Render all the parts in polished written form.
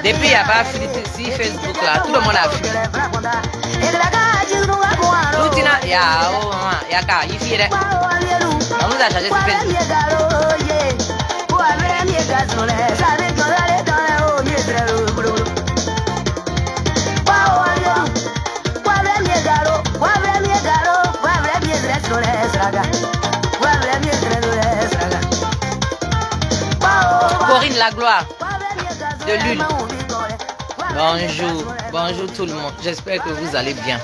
Depuis, il n'y a pas si Facebook là, tout le monde a fui. Loutina, il y a qu'à y filer. On nous a chargé sur Facebook. Corinne Lagloire de Lune. Bonjour, bonjour tout le monde. J'espère que vous allez bien.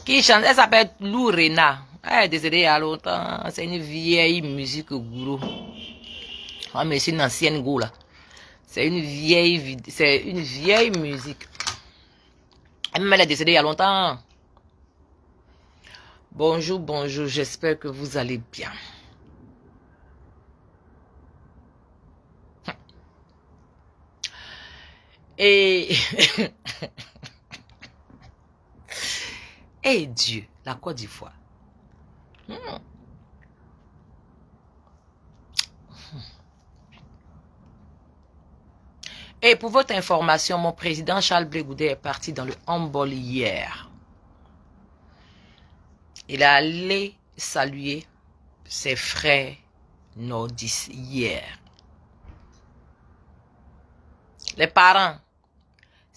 Qui chante? Elle s'appelle Lourena. Elle est décédée il y a longtemps. C'est une vieille musique gourou. Ah, mais c'est une ancienne goût là. C'est une vieille musique. Elle est décédée il y a longtemps. Bonjour, bonjour. J'espère que vous allez bien. Et et Dieu, la Côte d'Ivoire. Et pour votre information, mon président Charles Blé Goudé est parti dans le handball hier. Il est allé saluer ses frères nordistes hier. Les parents,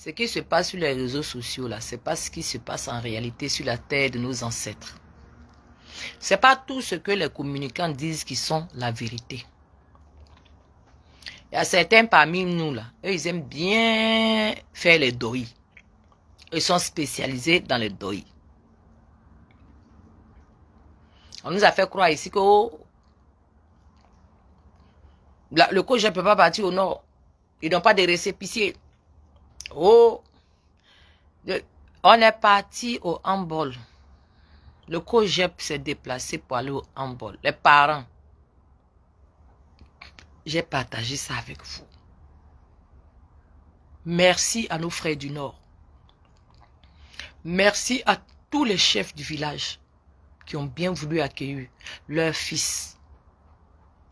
Ce qui se passe sur les réseaux sociaux, là, c'est pas ce qui se passe en réalité sur la terre de nos ancêtres. C'est pas tout ce que les communicants disent qui sont la vérité. Il y a certains parmi nous, là, eux, ils aiment bien faire les doïs. Ils sont spécialisés dans les doïs. On nous a fait croire ici que le coach ne peut pas partir au nord. Ils n'ont pas de récépissé. On est parti au handball. Le COGEP s'est déplacé pour aller au handball. Les parents, j'ai partagé ça avec vous. Merci à nos frères du Nord. Merci à tous les chefs du village qui ont bien voulu accueillir leurs fils,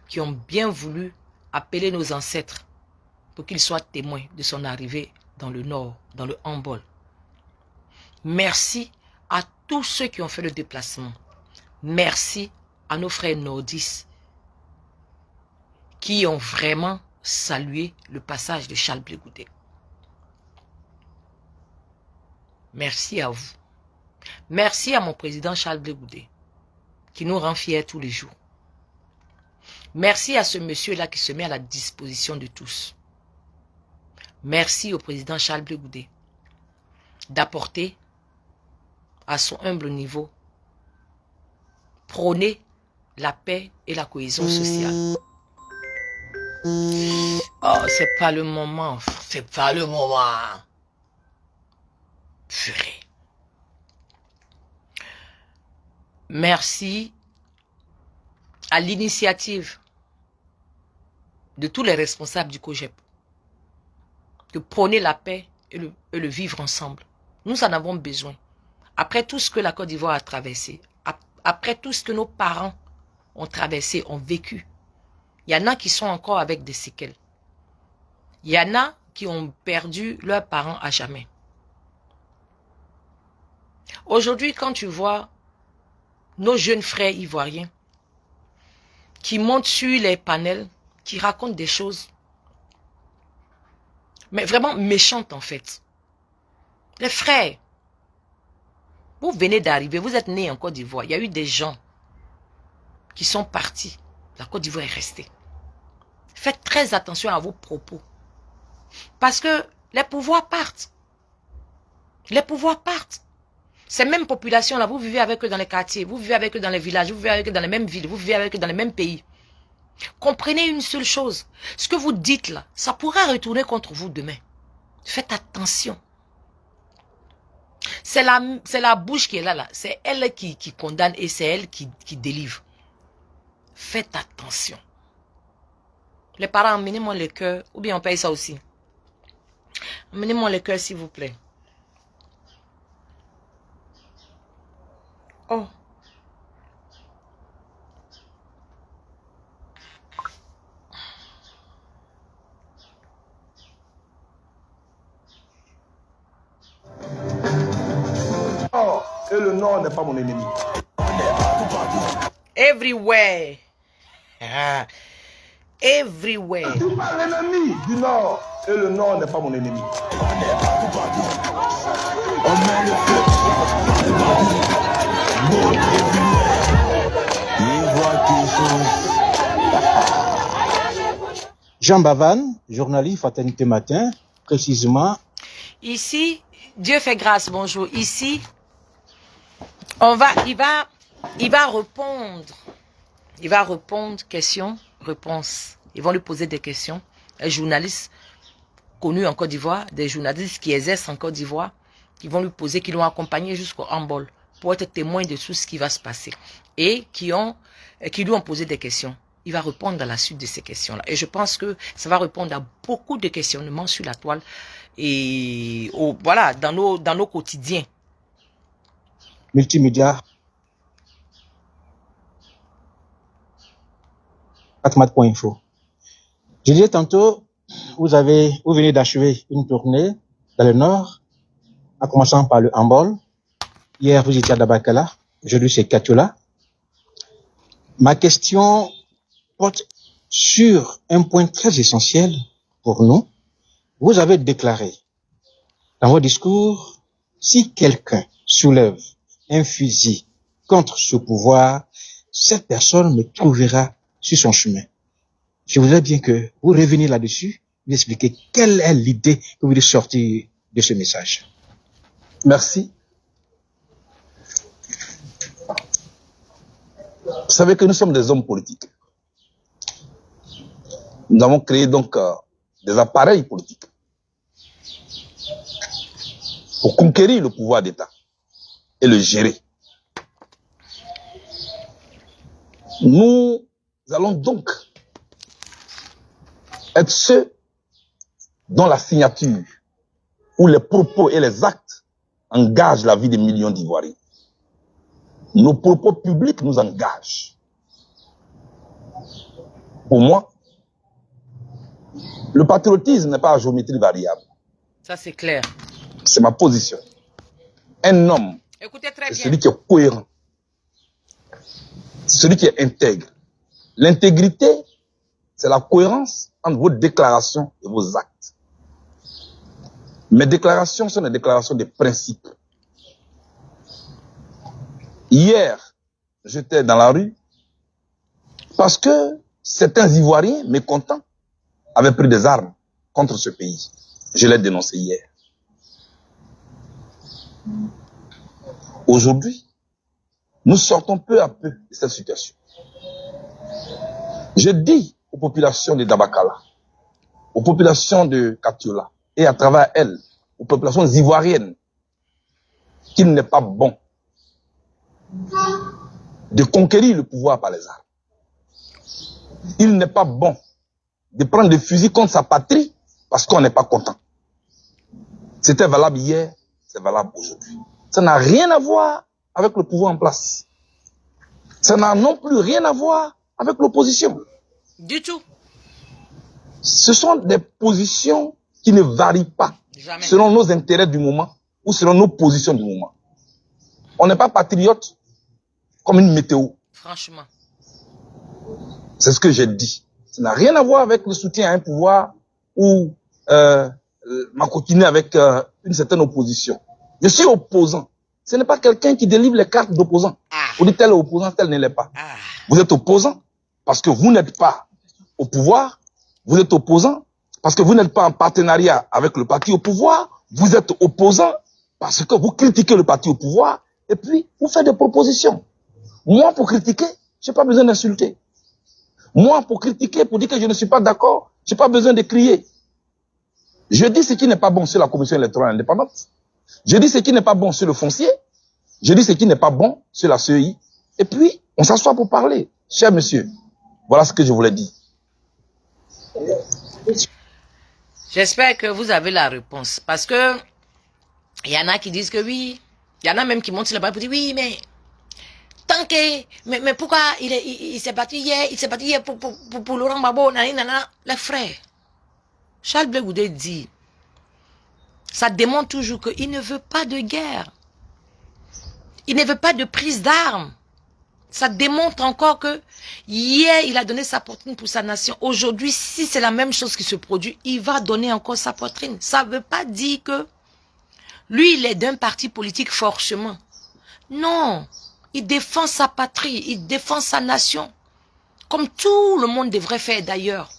qui ont bien voulu appeler nos ancêtres pour qu'ils soient témoins de son arrivée dans le Nord, dans le handball. Merci à tous ceux qui ont fait le déplacement. Merci à nos frères nordistes qui ont vraiment salué le passage de Charles Blé Goudé. Merci à vous. Merci à mon président Charles Blé Goudé qui nous rend fiers tous les jours. Merci à ce monsieur-là qui se met à la disposition de tous. Merci au président Charles Blé Goudé d'apporter à son humble niveau, prôner la paix et la cohésion sociale. Oh, c'est pas le moment. C'est pas le moment. Purée. Merci à l'initiative de tous les responsables du COGEP de prôner la paix et le vivre ensemble. Nous en avons besoin. Après tout ce que la Côte d'Ivoire a traversé, après tout ce que nos parents ont traversé, ont vécu, il y en a qui sont encore avec des séquelles. Il y en a qui ont perdu leurs parents à jamais. Aujourd'hui, quand tu vois nos jeunes frères ivoiriens qui montent sur les panels, qui racontent des choses, mais vraiment méchantes en fait. Les frères, vous venez d'arriver, vous êtes nés en Côte d'Ivoire. Il y a eu des gens qui sont partis. La Côte d'Ivoire est restée. Faites très attention à vos propos. Parce que les pouvoirs partent. Les pouvoirs partent. Ces mêmes populations-là, vous vivez avec eux dans les quartiers, vous vivez avec eux dans les villages, vous vivez avec eux dans les mêmes villes, vous vivez avec eux dans les mêmes pays. Comprenez une seule chose. Ce que vous dites là, ça pourra retourner contre vous demain. Faites attention. C'est la bouche qui est là. C'est elle qui condamne et c'est elle qui délivre. Faites attention. Les parents, emmenez-moi le cœur. Ou bien on paye ça aussi. Emmenez-moi le cœur, s'il vous plaît. Oh. Et le Nord n'est pas mon ennemi. Everywhere. Everywhere. Tu pas l'ennemi du Nord. Et le Nord n'est pas mon ennemi. Jean Bavan, journaliste Fraternité Matin, précisément. Ici, Dieu fait grâce, bonjour. Ici, il va répondre. Il va répondre, questions, réponses. Ils vont lui poser des questions. Les journalistes connus en Côte d'Ivoire, des journalistes qui exercent en Côte d'Ivoire, qui vont lui poser, qui l'ont accompagné jusqu'au handball pour être témoin de tout ce qui va se passer. Et qui lui ont posé des questions. Il va répondre à la suite de ces questions-là. Et je pense que ça va répondre à beaucoup de questionnements sur la toile et voilà, dans nos quotidiens. Multimédia. Atmat.info. Je disais tantôt, vous venez d'achever une tournée dans le Nord, en commençant par le handball. Hier, vous étiez à Dabakala. Aujourd'hui, c'est Katiola. Ma question porte sur un point très essentiel pour nous. Vous avez déclaré Dans votre discours, si quelqu'un soulève un fusil contre ce pouvoir, cette personne me trouvera sur son chemin. Je voudrais bien que vous reveniez là-dessus, vous expliquer quelle est l'idée que vous voulez sortir de ce message. Merci. Vous savez que nous sommes des hommes politiques. Nous avons créé donc des appareils politiques pour conquérir le pouvoir d'État et le gérer. Nous allons donc être ceux dont la signature ou les propos et les actes engagent la vie des millions d'Ivoiriens. Nos propos publics nous engagent. Pour moi, le patriotisme n'est pas à géométrie variable. Ça, c'est clair. C'est ma position. Un homme, c'est celui qui est cohérent. C'est celui qui est intègre. L'intégrité, c'est la cohérence entre vos déclarations et vos actes. Mes déclarations sont des déclarations de principe. Hier, j'étais dans la rue parce que certains Ivoiriens mécontents avaient pris des armes contre ce pays. Je l'ai dénoncé hier. Aujourd'hui, nous sortons peu à peu de cette situation. Je dis aux populations de Dabakala, aux populations de Katiola, et à travers elles, aux populations ivoiriennes, qu'il n'est pas bon de conquérir le pouvoir par les armes. Il n'est pas bon de prendre des fusils contre sa patrie parce qu'on n'est pas content. C'était valable hier, c'est valable aujourd'hui. Ça n'a rien à voir avec le pouvoir en place. Ça n'a non plus rien à voir avec l'opposition. Du tout. Ce sont des positions qui ne varient pas. Jamais. Selon nos intérêts du moment ou selon nos positions du moment. On n'est pas patriote comme une météo. Franchement. C'est ce que j'ai dit. Ça n'a rien à voir avec le soutien à un pouvoir ou m'encoquiner avec une certaine opposition. Je suis opposant. Ce n'est pas quelqu'un qui délivre les cartes d'opposant. Vous dites tel est opposant, tel ne l'est pas. Vous êtes opposant parce que vous n'êtes pas au pouvoir. Vous êtes opposant parce que vous n'êtes pas en partenariat avec le parti au pouvoir. Vous êtes opposant parce que vous critiquez le parti au pouvoir et puis vous faites des propositions. Moi, pour critiquer, je n'ai pas besoin d'insulter. Moi, pour critiquer, pour dire que je ne suis pas d'accord, je n'ai pas besoin de crier. Je dis ce qui n'est pas bon sur la commission électorale indépendante. Je dis ce qui n'est pas bon sur le foncier. Je dis ce qui n'est pas bon sur la CEI. Et puis, on s'assoit pour parler. Cher monsieur, voilà ce que je voulais dire. J'espère que vous avez la réponse. Parce que il y en a qui disent que oui. Il y en a même qui montent sur la barre pour dire oui, mais tant que... Mais pourquoi il s'est battu hier? Il s'est battu hier pour Laurent Gbagbo, nanana. Les frères. Charles Blé Goudé dit, ça démontre toujours qu'il ne veut pas de guerre. Il ne veut pas de prise d'armes. Ça démontre encore que hier, il a donné sa poitrine pour sa nation. Aujourd'hui, si c'est la même chose qui se produit, il va donner encore sa poitrine. Ça ne veut pas dire que lui, il est d'un parti politique forcément. Non, il défend sa patrie, il défend sa nation. Comme tout le monde devrait faire d'ailleurs.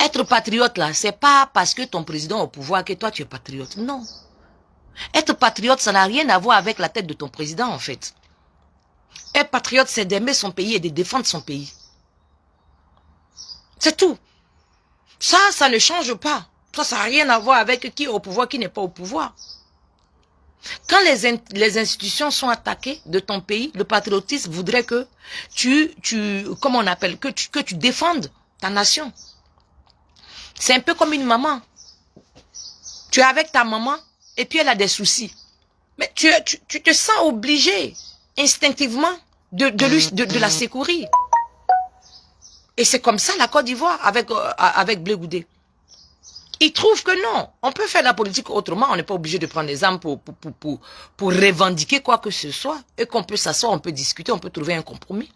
Être patriote là, c'est pas parce que ton président est au pouvoir que toi tu es patriote. Non. Être patriote, ça n'a rien à voir avec la tête de ton président en fait. Être patriote, c'est d'aimer son pays et de défendre son pays. C'est tout. Ça ne change pas. Ça n'a rien à voir avec qui est au pouvoir, qui n'est pas au pouvoir. Quand les institutions sont attaquées de ton pays, le patriotisme voudrait que comment on appelle, que tu défendes ta nation. C'est un peu comme une maman. Tu es avec ta maman et puis elle a des soucis. Mais tu te sens obligé instinctivement de la secourir. Et c'est comme ça la Côte d'Ivoire avec Blé Goudé. Ils trouvent que non, on peut faire la politique autrement, on n'est pas obligé de prendre des armes pour revendiquer quoi que ce soit, et qu'on peut s'asseoir, on peut discuter, on peut trouver un compromis.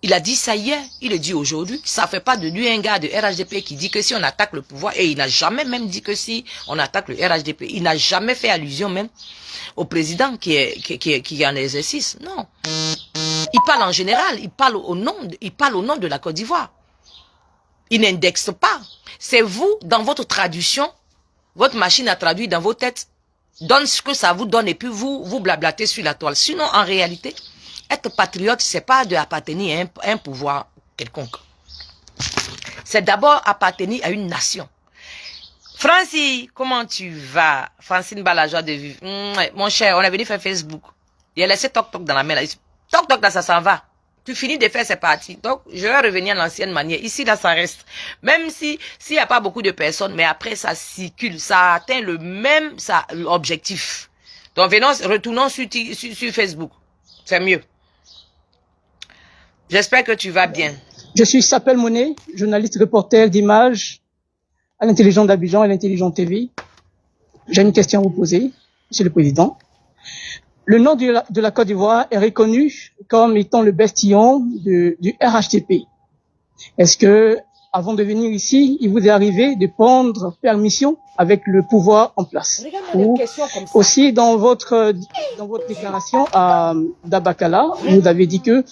Il a dit ça hier, il le dit aujourd'hui. Ça fait pas de lui un gars de RHDP qui dit que si on attaque le pouvoir, et il n'a jamais même dit que si on attaque le RHDP, il n'a jamais fait allusion même au président qui est en exercice. Non. Il parle en général, il parle au nom de la Côte d'Ivoire. Il n'indexe pas. C'est vous, dans votre traduction, votre machine à traduire dans vos têtes, donne ce que ça vous donne et puis vous blablatez sur la toile. Sinon, en réalité, être patriote, c'est pas de appartenir à un pouvoir quelconque. C'est d'abord appartenir à une nation. Francis, comment tu vas? Francine bat la joie de vivre. Mon cher, on est venu faire Facebook. Il a laissé toc-toc dans la main. Toc-toc, là, ça s'en va. Tu finis de faire, c'est parti. Donc, je vais revenir à l'ancienne manière. Ici, là, ça reste. Même s'il n'y a pas beaucoup de personnes, mais après, ça circule. Ça atteint le même objectif. Donc, retournons sur Facebook. C'est mieux. J'espère que tu vas bien. Je suis Sapel Monet, journaliste reporter d'images à l'Intelligence d'Abidjan et l'Intelligence TV. J'ai une question à vous poser, Monsieur le Président. Le nord de la Côte d'Ivoire est reconnu comme étant le bestillon du RHDP. Est-ce que, avant de venir ici, il vous est arrivé de prendre permission avec le pouvoir en place? Ou aussi dans votre déclaration à Dabakala, vous avez dit que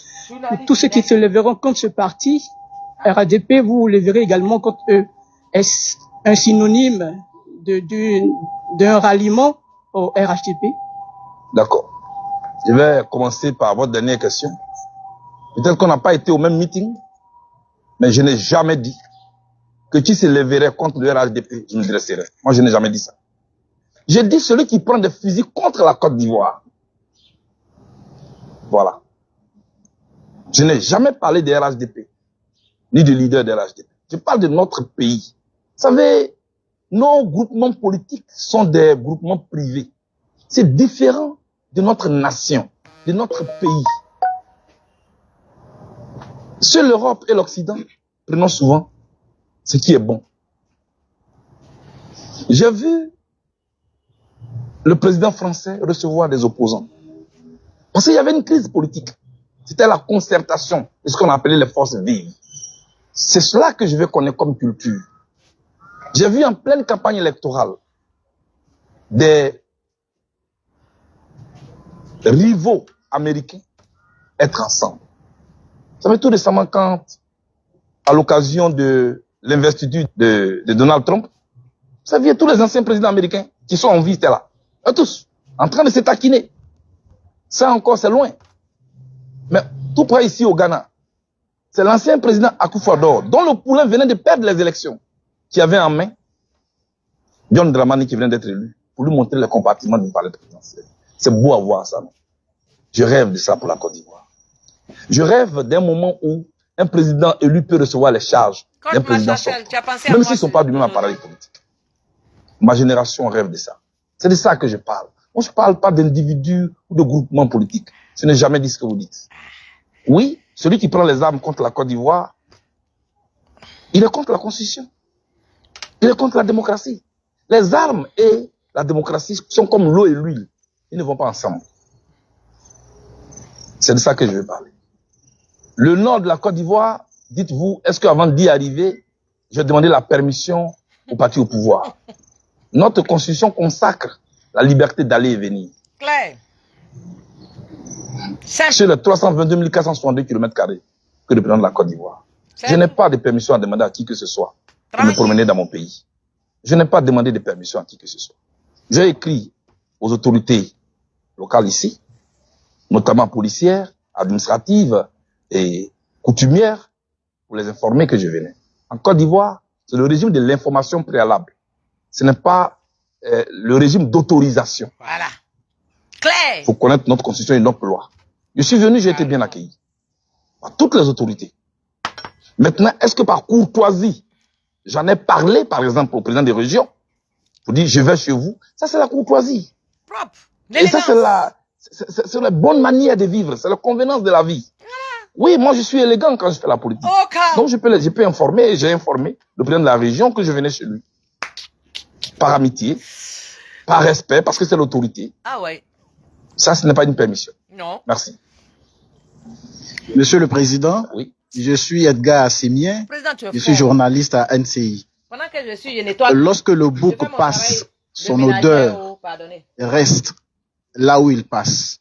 tous ceux qui se lèveront contre ce parti, RHDP, vous les verrez également contre eux. Est-ce un synonyme d'un ralliement au RHDP? D'accord. Je vais commencer par votre dernière question. Peut-être qu'on n'a pas été au même meeting, mais je n'ai jamais dit que qui se lèverait contre le RHDP, je me dresserais. Moi, je n'ai jamais dit ça. J'ai dit celui qui prend des fusils contre la Côte d'Ivoire. Voilà. Je n'ai jamais parlé des RHDP, ni du leader des RHDP. Je parle de notre pays. Vous savez, nos groupements politiques sont des groupements privés. C'est différent de notre nation, de notre pays. Sur l'Europe et l'Occident, prenons souvent ce qui est bon. J'ai vu le président français recevoir des opposants. Parce qu'il y avait une crise politique. C'était la concertation de ce qu'on appelait les forces vives. C'est cela que je vais connaître comme culture. J'ai vu en pleine campagne électorale des rivaux américains être ensemble. Vous savez, tout récemment, quand, à l'occasion de l'investiture de Donald Trump, vous saviez, tous les anciens présidents américains qui sont en vie étaient là. Tous, en train de se taquiner. Ça encore, c'est loin. Mais tout près ici au Ghana, c'est l'ancien président Akufo-Addo, dont le poulain venait de perdre les élections, qui avait en main John Dramani qui venait d'être élu, pour lui montrer les compartiments du palais présidentiel. C'est beau à voir ça, non? Je rêve de ça pour la Côte d'Ivoire. Je rêve d'un moment où un président élu peut recevoir les charges d'un président sortant, même s'ils ne sont pas du même appareil politique. Ma génération rêve de ça. C'est de ça que je parle. Moi, je ne parle pas d'individus ou de groupements politiques. Je n'ai jamais dit ce que vous dites. Oui, celui qui prend les armes contre la Côte d'Ivoire, il est contre la Constitution. Il est contre la démocratie. Les armes et la démocratie sont comme l'eau et l'huile. Ils ne vont pas ensemble. C'est de ça que je veux parler. Le nord de la Côte d'Ivoire, dites-vous, est-ce qu'avant d'y arriver, j'ai demandé la permission au parti au pouvoir? Notre constitution consacre la liberté d'aller et venir. Claire. Sur les 322 462 km² que représente la Côte d'Ivoire. Je n'ai pas de permission à demander à qui que ce soit de me promener dans mon pays. Je n'ai pas demandé de permission à qui que ce soit. J'ai écrit aux autorités locales ici, notamment policières, administratives et coutumières, pour les informer que je venais. En Côte d'Ivoire, c'est le régime de l'information préalable. Ce n'est pas le régime d'autorisation. Voilà. Claire. Il faut connaître notre constitution et notre loi. Je suis venu, j'ai été bien accueilli par toutes les autorités. Maintenant, est-ce que par courtoisie, j'en ai parlé, par exemple, au président des régions, pour dire je vais chez vous? Ça, c'est la courtoisie. Propre. Et ça, c'est la bonne manière de vivre, c'est la convenance de la vie. Oui, moi, je suis élégant quand je fais la politique. Donc, je peux informer, j'ai informé le président de la région que je venais chez lui. Par amitié, par respect, parce que c'est l'autorité. Ah ouais. Ça, ce n'est pas une permission. Non. Merci. Monsieur le Président, Oui. je suis Edgar Assimien, Président, tu es je suis fort. journaliste à NCI. Pendant que je nettoie. Lorsque le Je bouc fais mon passe, travail de son ménagère, odeur oh, pardonnez. reste là où il passe.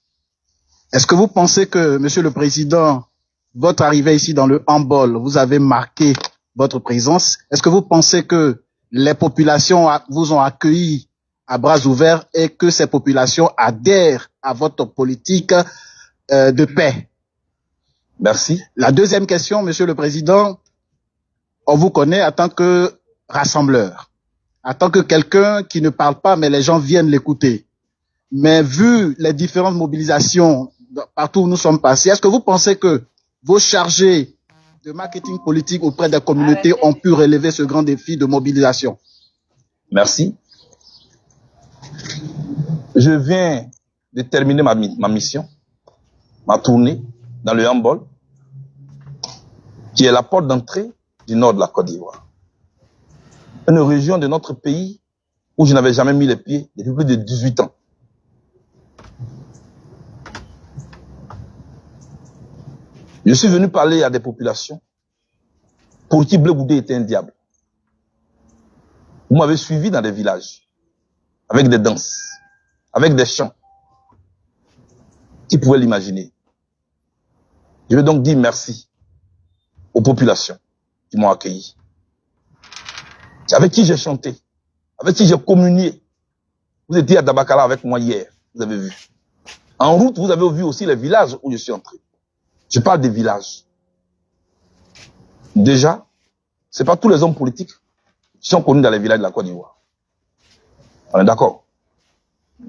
Est-ce que vous pensez que, Monsieur le Président, votre arrivée ici dans le handball, vous avez marqué votre présence? Est-ce que vous pensez que les populations vous ont accueilli à bras ouverts et que ces populations adhèrent à votre politique de paix? Merci. La deuxième question, Monsieur le Président, on vous connaît en tant que rassembleur, en tant que quelqu'un qui ne parle pas, mais les gens viennent l'écouter. Mais vu les différentes mobilisations partout où nous sommes passés, est-ce que vous pensez que vos chargés de marketing politique auprès des communautés ont pu relever ce grand défi de mobilisation? Merci. Je viens de terminer ma mission, ma tournée dans le handball, qui est la porte d'entrée du nord de la Côte d'Ivoire. Une région de notre pays où je n'avais jamais mis les pieds depuis plus de 18 ans. Je suis venu parler à des populations pour qui Blé Goudé était un diable. Vous m'avez suivi dans des villages, avec des danses, avec des chants. Qui pouvait l'imaginer? Je veux donc dire merci aux populations qui m'ont accueilli, avec qui j'ai chanté, avec qui j'ai communié. Vous étiez à Dabakala avec moi hier, vous avez vu. En route, vous avez vu aussi les villages où je suis entré. Je parle des villages. Déjà, ce n'est pas tous les hommes politiques qui sont connus dans les villages de la Côte d'Ivoire. On est d'accord?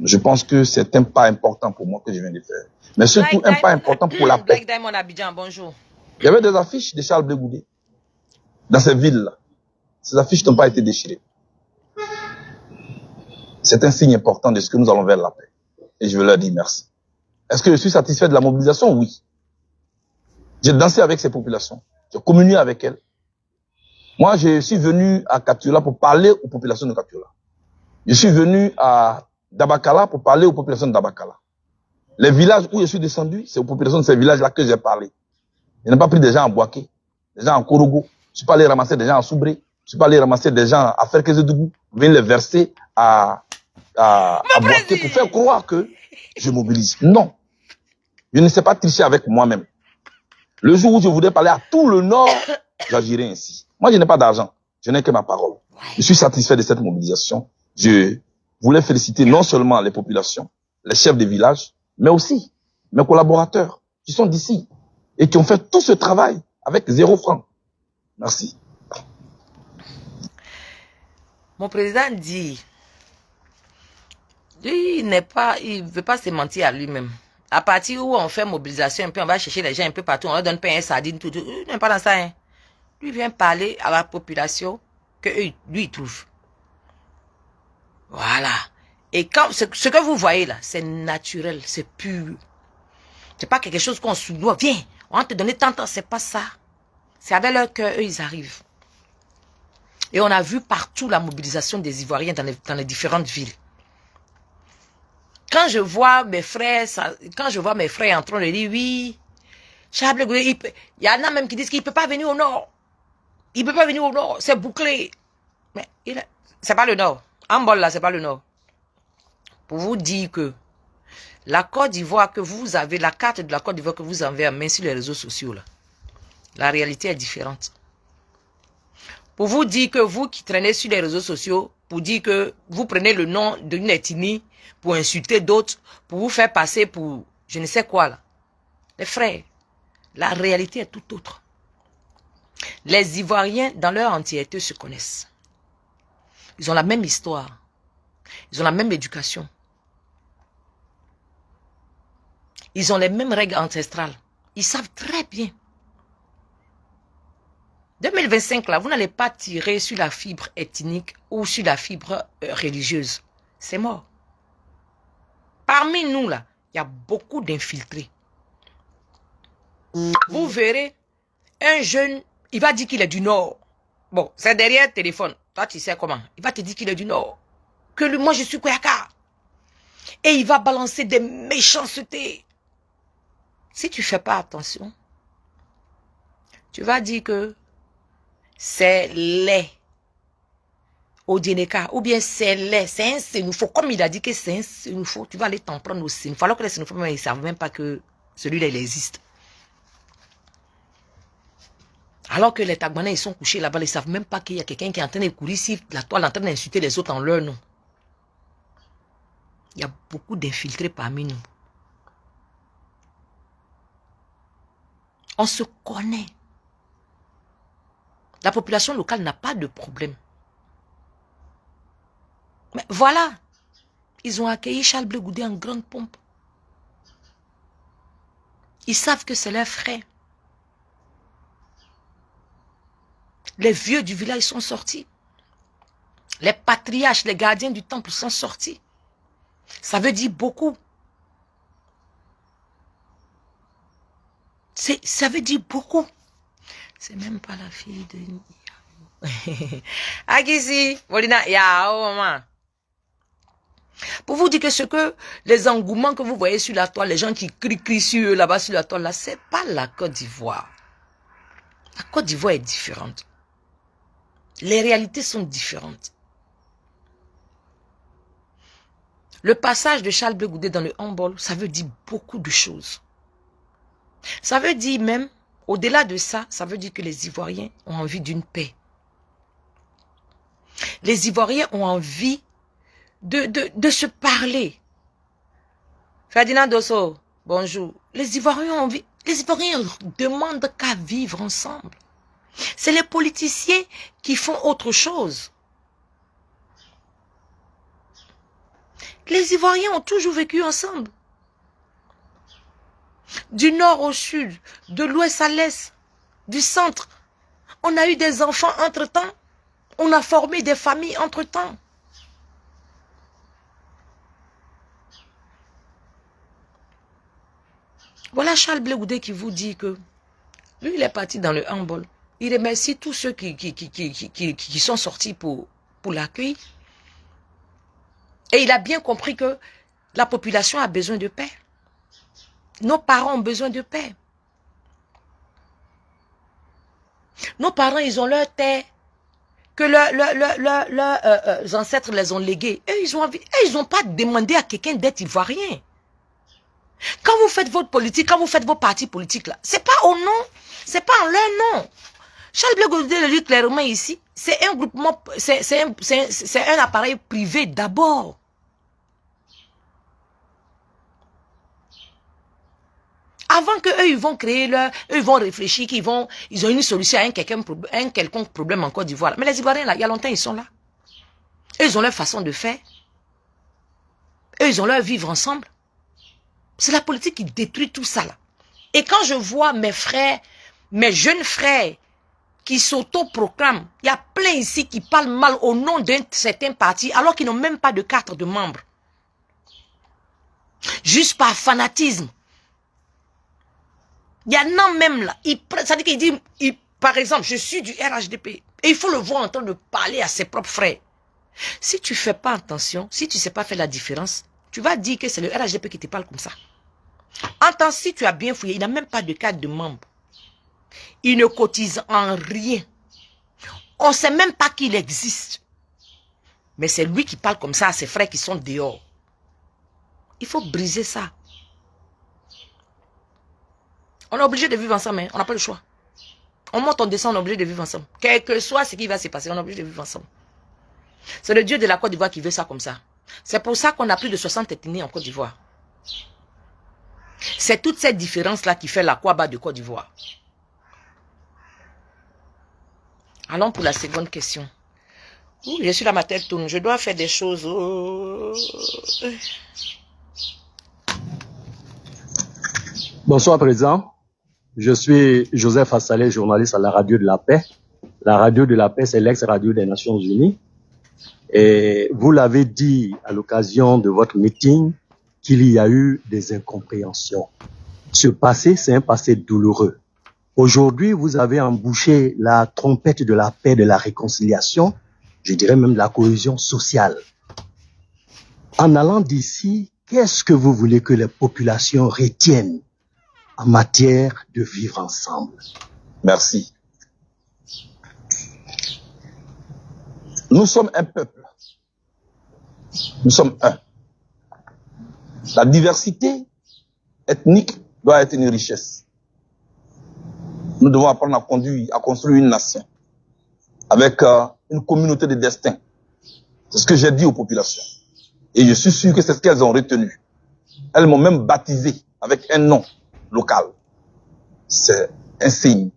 Je pense que c'est un pas important pour moi que je viens de faire. Mais surtout un pas important pour la paix. Diamond Abidjan, bonjour. Il y avait des affiches de Charles Blé Goudé dans ces villes-là. Ces affiches n'ont pas été déchirées. C'est un signe important de ce que nous allons vers la paix. Et je veux leur dire merci. Est-ce que je suis satisfait de la mobilisation? Oui. J'ai dansé avec ces populations. J'ai communié avec elles. Moi, je suis venu à Katiola pour parler aux populations de Katiola. Je suis venu à Dabakala pour parler aux populations de Dabakala. Les villages où je suis descendu, c'est aux populations de ces villages-là que j'ai parlé. Je n'ai pas pris des gens à Boaké, des gens à Korogo. Je suis pas allé ramasser des gens à Soubré. Je suis pas allé ramasser des gens à Ferkezedougou. Venir les verser à Boaké pour faire croire que je mobilise. Non. Je ne sais pas tricher avec moi-même. Le jour où je voudrais parler à tout le Nord, j'agirai ainsi. Moi, je n'ai pas d'argent. Je n'ai que ma parole. Je suis satisfait de cette mobilisation. Je voulais féliciter non seulement les populations, les chefs des villages, mais aussi mes collaborateurs qui sont d'ici et qui ont fait tout ce travail avec 0 franc. Merci. Mon président dit, il ne veut pas se mentir à lui-même. À partir où on fait mobilisation, un peu, on va chercher les gens un peu partout, on leur donne pain, sardine, tout. Il n'est pas dans ça. Hein. Lui vient parler à la population que lui il trouve. Voilà. Et quand ce que vous voyez là, c'est naturel, c'est pur. C'est pas quelque chose qu'on se doit. Viens, on va te donner tant de temps, c'est pas ça. C'est avec leur cœur, eux, ils arrivent. Et on a vu partout la mobilisation des Ivoiriens dans les différentes villes. Quand je vois mes frères, en train de dire oui, Charles Blé Goudé, il y en a même qui disent qu'il ne peut pas venir au nord. Il ne peut pas venir au nord, c'est bouclé. Mais c'est pas le nord. Handball là, c'est pas le nord. Pour vous dire que la Côte d'Ivoire que vous avez, la carte de la Côte d'Ivoire que vous avez en main sur les réseaux sociaux là, la réalité est différente. Pour vous dire que vous qui traînez sur les réseaux sociaux, pour dire que vous prenez le nom d'une ethnie pour insulter d'autres, pour vous faire passer pour je ne sais quoi là. Les frères, la réalité est tout autre. Les Ivoiriens, dans leur entièreté, se connaissent. Ils ont la même histoire. Ils ont la même éducation. Ils ont les mêmes règles ancestrales. Ils savent très bien. 2025, là, vous n'allez pas tirer sur la fibre ethnique ou sur la fibre religieuse. C'est mort. Parmi nous, là, il y a beaucoup d'infiltrés. Vous verrez, un jeune, il va dire qu'il est du Nord. Bon, c'est derrière le téléphone. Toi, tu sais comment. Il va te dire qu'il est du Nord. Que lui, moi, je suis Kouyaka. Et il va balancer des méchancetés. si tu ne fais pas attention, tu vas dire que c'est laid. Au Djeneka, ou bien c'est laid, c'est un sénoufo. Comme il a dit que c'est un sénoufo, tu vas aller t'en prendre au sénoufo. Alors que les sénoufos, ils ne savent même pas que celui-là, il existe. Alors que les Tagbanais, ils sont couchés là-bas, ils ne savent même pas qu'il y a quelqu'un qui est en train de courir ici, la toile en train d'insulter les autres en leur nom. Il y a beaucoup d'infiltrés parmi nous. On se connaît. La population locale n'a pas de problème. Mais voilà, ils ont accueilli Charles Blé Goudé en grande pompe. Ils savent que c'est leur frère. Les vieux du village sont sortis. Les patriarches, les gardiens du temple sont sortis. Ça veut dire beaucoup. Ça veut dire beaucoup. C'est même pas la fille de... Agisi, Molina, maman. Pour vous dire que ce que les engouements que vous voyez sur la toile, les gens qui crient sur eux là-bas sur la toile, là, c'est pas la Côte d'Ivoire. La Côte d'Ivoire est différente. Les réalités sont différentes. Le passage de Charles Blé Goudé dans le handball, ça veut dire beaucoup de choses. Ça veut dire même, au-delà de ça, ça veut dire que les Ivoiriens ont envie d'une paix. Les Ivoiriens ont envie de se parler. Ferdinand Dosso, bonjour. Les Ivoiriens ont envie, les Ivoiriens demandent qu'à vivre ensemble. C'est les politiciens qui font autre chose. Les Ivoiriens ont toujours vécu ensemble. Du nord au sud, de l'ouest à l'est, du centre. On a eu des enfants entre-temps. On a formé des familles entre-temps. Voilà Charles Blé Goudé qui vous dit que lui, il est parti dans le handball. Il remercie tous ceux qui sont sortis pour l'accueil. Et il a bien compris que la population a besoin de paix. Nos parents ont besoin de paix. Nos parents, ils ont leur terre que leurs ancêtres les ont légués. Eux, ils n'ont pas demandé à quelqu'un d'être ivoirien. Quand vous faites votre politique, quand vous faites vos partis politiques, là, c'est pas au nom, c'est pas en leur nom. Charles Blé Goudé le dit clairement ici, c'est un groupement, c'est un appareil privé d'abord. Avant que eux ils vont créer eux ils vont réfléchir qu'ils ont une solution à un quelconque problème en Côte d'Ivoire. Mais les Ivoiriens là, il y a longtemps ils sont là. Eux ils ont leur façon de faire. Eux ils ont leur vivre ensemble. C'est la politique qui détruit tout ça là. Et quand je vois mes frères, mes jeunes frères qui s'auto-proclament, il y a plein ici qui parlent mal au nom d'un certain parti alors qu'ils n'ont même pas de carte de membre. Juste par fanatisme. Il y en a même là, ça dit qu'il dit, par exemple, je suis du RHDP. Et il faut le voir en train de parler à ses propres frères. Si tu ne fais pas attention, si tu ne sais pas faire la différence, tu vas dire que c'est le RHDP qui te parle comme ça. Entends, si tu as bien fouillé, il n'a même pas de carte de membre. Il ne cotise en rien. On ne sait même pas qu'il existe. Mais c'est lui qui parle comme ça à ses frères qui sont dehors. Il faut briser ça. On est obligé de vivre ensemble, hein? On n'a pas le choix. On monte, on descend, on est obligé de vivre ensemble. Quel que soit ce qui va se passer, on est obligé de vivre ensemble. C'est le Dieu de la Côte d'Ivoire qui veut ça comme ça. C'est pour ça qu'on a plus de 60 ethnies en Côte d'Ivoire. C'est toute cette différence-là qui fait la Kwaba de Côte d'Ivoire. Allons pour la seconde question. Ouh, je suis là, ma tête tourne. Je dois faire des choses. Bonsoir, Président. Je suis Joseph Assalé, journaliste à la Radio de la Paix. La Radio de la Paix, c'est l'ex-radio des Nations Unies. Et vous l'avez dit à l'occasion de votre meeting qu'il y a eu des incompréhensions. Ce passé, c'est un passé douloureux. Aujourd'hui, vous avez embouché la trompette de la paix, de la réconciliation, je dirais même de la cohésion sociale. En allant d'ici, qu'est-ce que vous voulez que les populations retiennent en matière de vivre ensemble. Merci. Nous sommes un peuple. Nous sommes un. La diversité ethnique doit être une richesse. Nous devons apprendre à construire une nation avec une communauté de destin. C'est ce que j'ai dit aux populations. Et je suis sûr que c'est ce qu'elles ont retenu. Elles m'ont même baptisé avec un nom local. C'est un signe.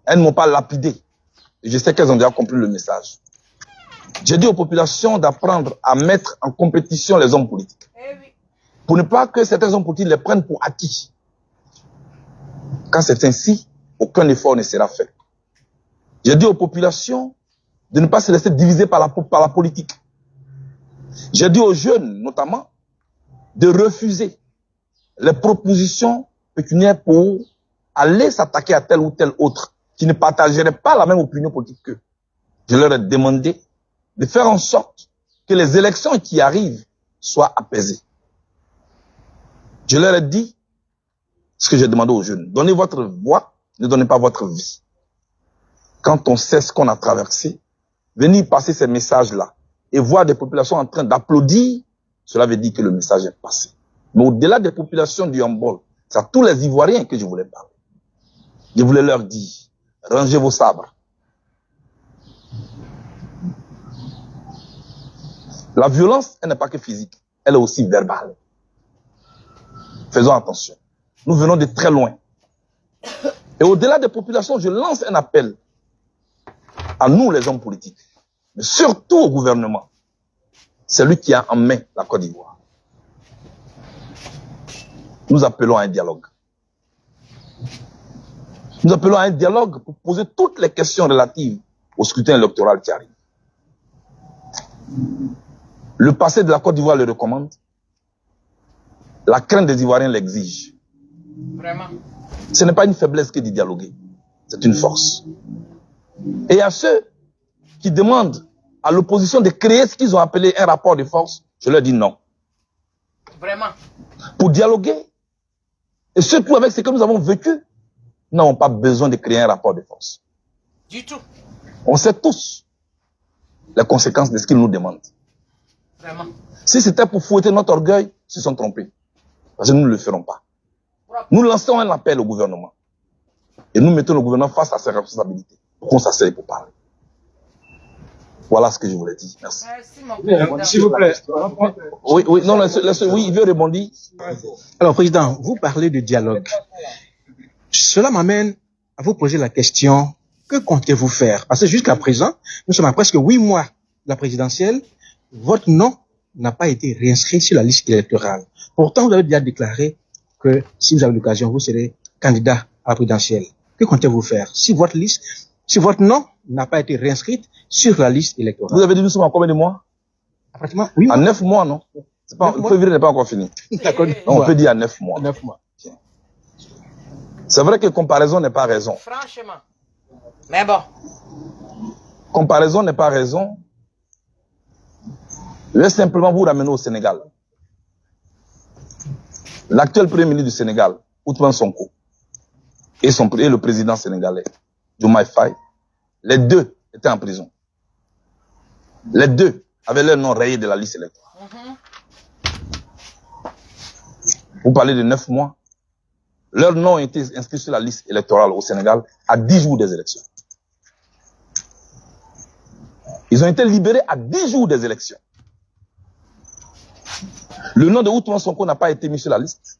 Elles ne m'ont pas lapidé. Et je sais qu'elles ont déjà compris le message. J'ai dit aux populations d'apprendre à mettre en compétition les hommes politiques. Pour ne pas que certains hommes politiques les prennent pour acquis. Quand c'est ainsi, aucun effort ne sera fait. J'ai dit aux populations de ne pas se laisser diviser par la politique. J'ai dit aux jeunes, notamment, de refuser les propositions pécuniaires pour aller s'attaquer à tel ou tel autre qui ne partagerait pas la même opinion politique qu'eux. Je leur ai demandé de faire en sorte que les élections qui arrivent soient apaisées. Je leur ai dit ce que j'ai demandé aux jeunes. Donnez votre voix, ne donnez pas votre vie. Quand on sait ce qu'on a traversé, venir passer ces messages-là et voir des populations en train d'applaudir, cela veut dire que le message est passé. Mais au-delà des populations du Hambol, c'est à tous les Ivoiriens que je voulais parler. Je voulais leur dire, rangez vos sabres. La violence, elle n'est pas que physique, elle est aussi verbale. Faisons attention. Nous venons de très loin. Et au-delà des populations, je lance un appel à nous, les hommes politiques, mais surtout au gouvernement. C'est lui qui a en main la Côte d'Ivoire. Nous appelons à un dialogue. Nous appelons à un dialogue pour poser toutes les questions relatives au scrutin électoral qui arrive. Le passé de la Côte d'Ivoire le recommande. La crainte des Ivoiriens l'exige. Vraiment. Ce n'est pas une faiblesse que d'y dialoguer. C'est une force. Et à ceux qui demandent à l'opposition de créer ce qu'ils ont appelé un rapport de force, je leur dis non. Vraiment. Pour dialoguer, et surtout avec ce que nous avons vécu, nous n'avons pas besoin de créer un rapport de force. Du tout. On sait tous les conséquences de ce qu'ils nous demandent. Vraiment. Si c'était pour fouetter notre orgueil, ils se sont trompés. Parce que nous ne le ferons pas. Nous lançons un appel au gouvernement. Et nous mettons le gouvernement face à ses responsabilités. Pour qu'on s'asseye pour parler. Voilà ce que je voulais dire. Merci. Merci, mon président. S'il vous plaît. Oui, oui, non, oui, il veut rebondir. Alors, Président, vous parlez de dialogue. Cela m'amène à vous poser la question, que comptez-vous faire? Parce que jusqu'à présent, nous sommes à presque 8 mois de la présidentielle, votre nom n'a pas été réinscrit sur la liste électorale. Pourtant, vous avez déjà déclaré que si vous avez l'occasion, vous serez candidat à la présidentielle. Que comptez-vous faire si votre nom n'a pas été réinscrit sur la liste électorale? Vous avez dit nous sommes en combien de mois? Pratiquement, oui. En 9 mois, non? Le février n'est pas encore fini. D'accord. On peut dire à 9 mois. 9 mois. C'est vrai que comparaison n'est pas raison. Franchement. Mais bon. Comparaison n'est pas raison. Je vais simplement vous ramener au Sénégal. L'actuel premier ministre du Sénégal, Ousmane Sonko, et le président sénégalais, Diomaye Faye, les deux étaient en prison. Les deux avaient leur nom rayé de la liste électorale. Vous parlez de 9 mois. Leur nom a été inscrit sur la liste électorale au Sénégal à 10 jours des élections. Ils ont été libérés à 10 jours des élections. Le nom de Ousmane Sonko n'a pas été mis sur la liste.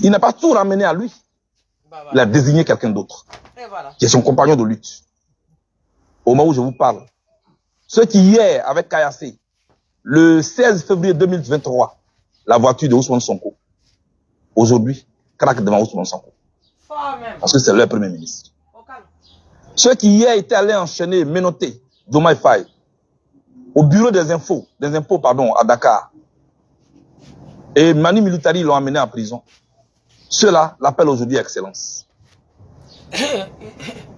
Il n'a pas tout ramené à lui. Il a désigné quelqu'un d'autre, qui est son compagnon de lutte. Au moment où je vous parle, ceux qui hier, avec Kayassé, le 16 février 2023, la voiture de Ousmane Sonko, aujourd'hui, craque devant Ousmane Sonko. Parce que c'est leur premier ministre. Ceux qui hier étaient allés enchaîner, menotter Diomaye Faye au bureau des impôts à Dakar, et Mani Militari l'ont amené en prison. Ceux-là l'appellent aujourd'hui Excellence.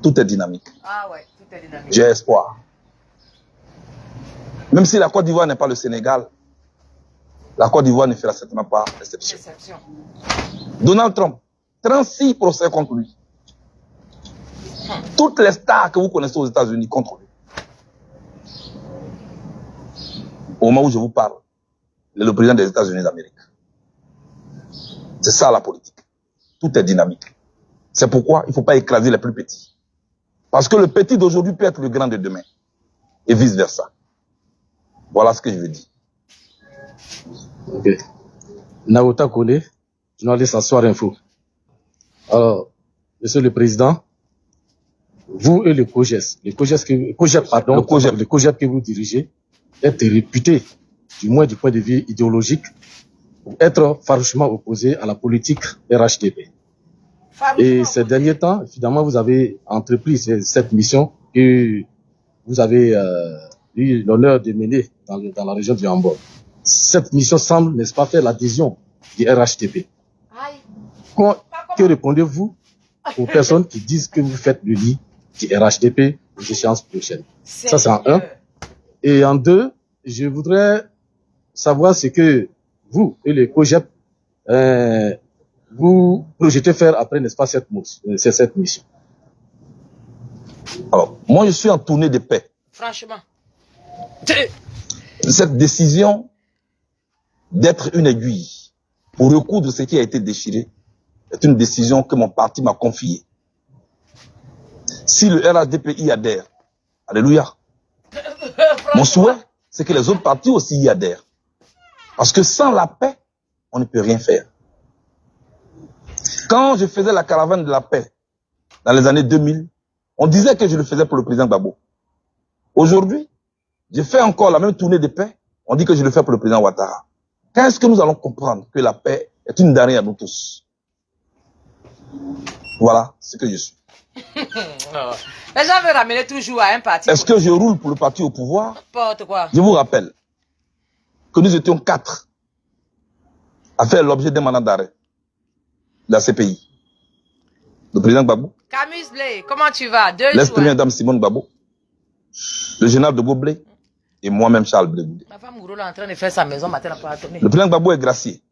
Tout est dynamique. Ah ouais, tout est dynamique. J'ai espoir. Même si la Côte d'Ivoire n'est pas le Sénégal, la Côte d'Ivoire ne fera certainement pas exception. Donald Trump, 36 procès contre lui. Toutes les stars que vous connaissez aux États-Unis contre lui. Au moment où je vous parle, il est le président des États-Unis d'Amérique. C'est ça la politique. Tout est dynamique. C'est pourquoi il ne faut pas écraser les plus petits. Parce que le petit d'aujourd'hui peut être le grand de demain. Et vice-versa. Voilà ce que je veux dire. Ok. Naota Kone, journaliste à Soir Info. Alors, Monsieur le Président, vous et le COGES, le COGEP que vous dirigez, êtes réputé, du moins du point de vue idéologique, pour être farouchement opposé à la politique RHDP. Et ces derniers temps, évidemment, vous avez entrepris cette mission que vous avez eu l'honneur de mener dans la région du Hambourg. Cette mission semble, n'est-ce pas, faire l'adhésion du RHDP. Que répondez-vous aux personnes qui disent que vous faites le lit du RHDP aux échéances prochaines? Ça, c'est en un. Et en deux, je voudrais savoir ce que vous et le COGEP vous projetez faire après, n'est-ce pas, cette mission. Alors, moi, je suis en tournée de paix. Franchement. Cette décision d'être une aiguille pour recoudre ce qui a été déchiré est une décision que mon parti m'a confiée. Si le RHDP y adhère, alléluia. Mon souhait, c'est que les autres partis aussi y adhèrent. Parce que sans la paix, on ne peut rien faire. Quand je faisais la caravane de la paix, dans les années 2000, on disait que je le faisais pour le président Gbagbo. Aujourd'hui, je fais encore la même tournée de paix, on dit que je le fais pour le président Ouattara. Quand est-ce que nous allons comprendre que la paix est une denrée à nous tous? Voilà ce que je suis. Les gens veulent ramener toujours à un parti. Est-ce que je roule pour le parti au pouvoir? N'importe quoi. Je vous rappelle que nous étions 4 à faire l'objet d'un mandat d'arrêt de la CPI. Le président Gbagbo, Camus Blé, comment tu vas? l'ex-première dame Simone Gbagbo, le général de Goblé et moi-même Charles Blé Goudé. Ma femme Gourou est en train de faire sa maison, matin n'a pas attendu. Le président Gbagbo est gracié.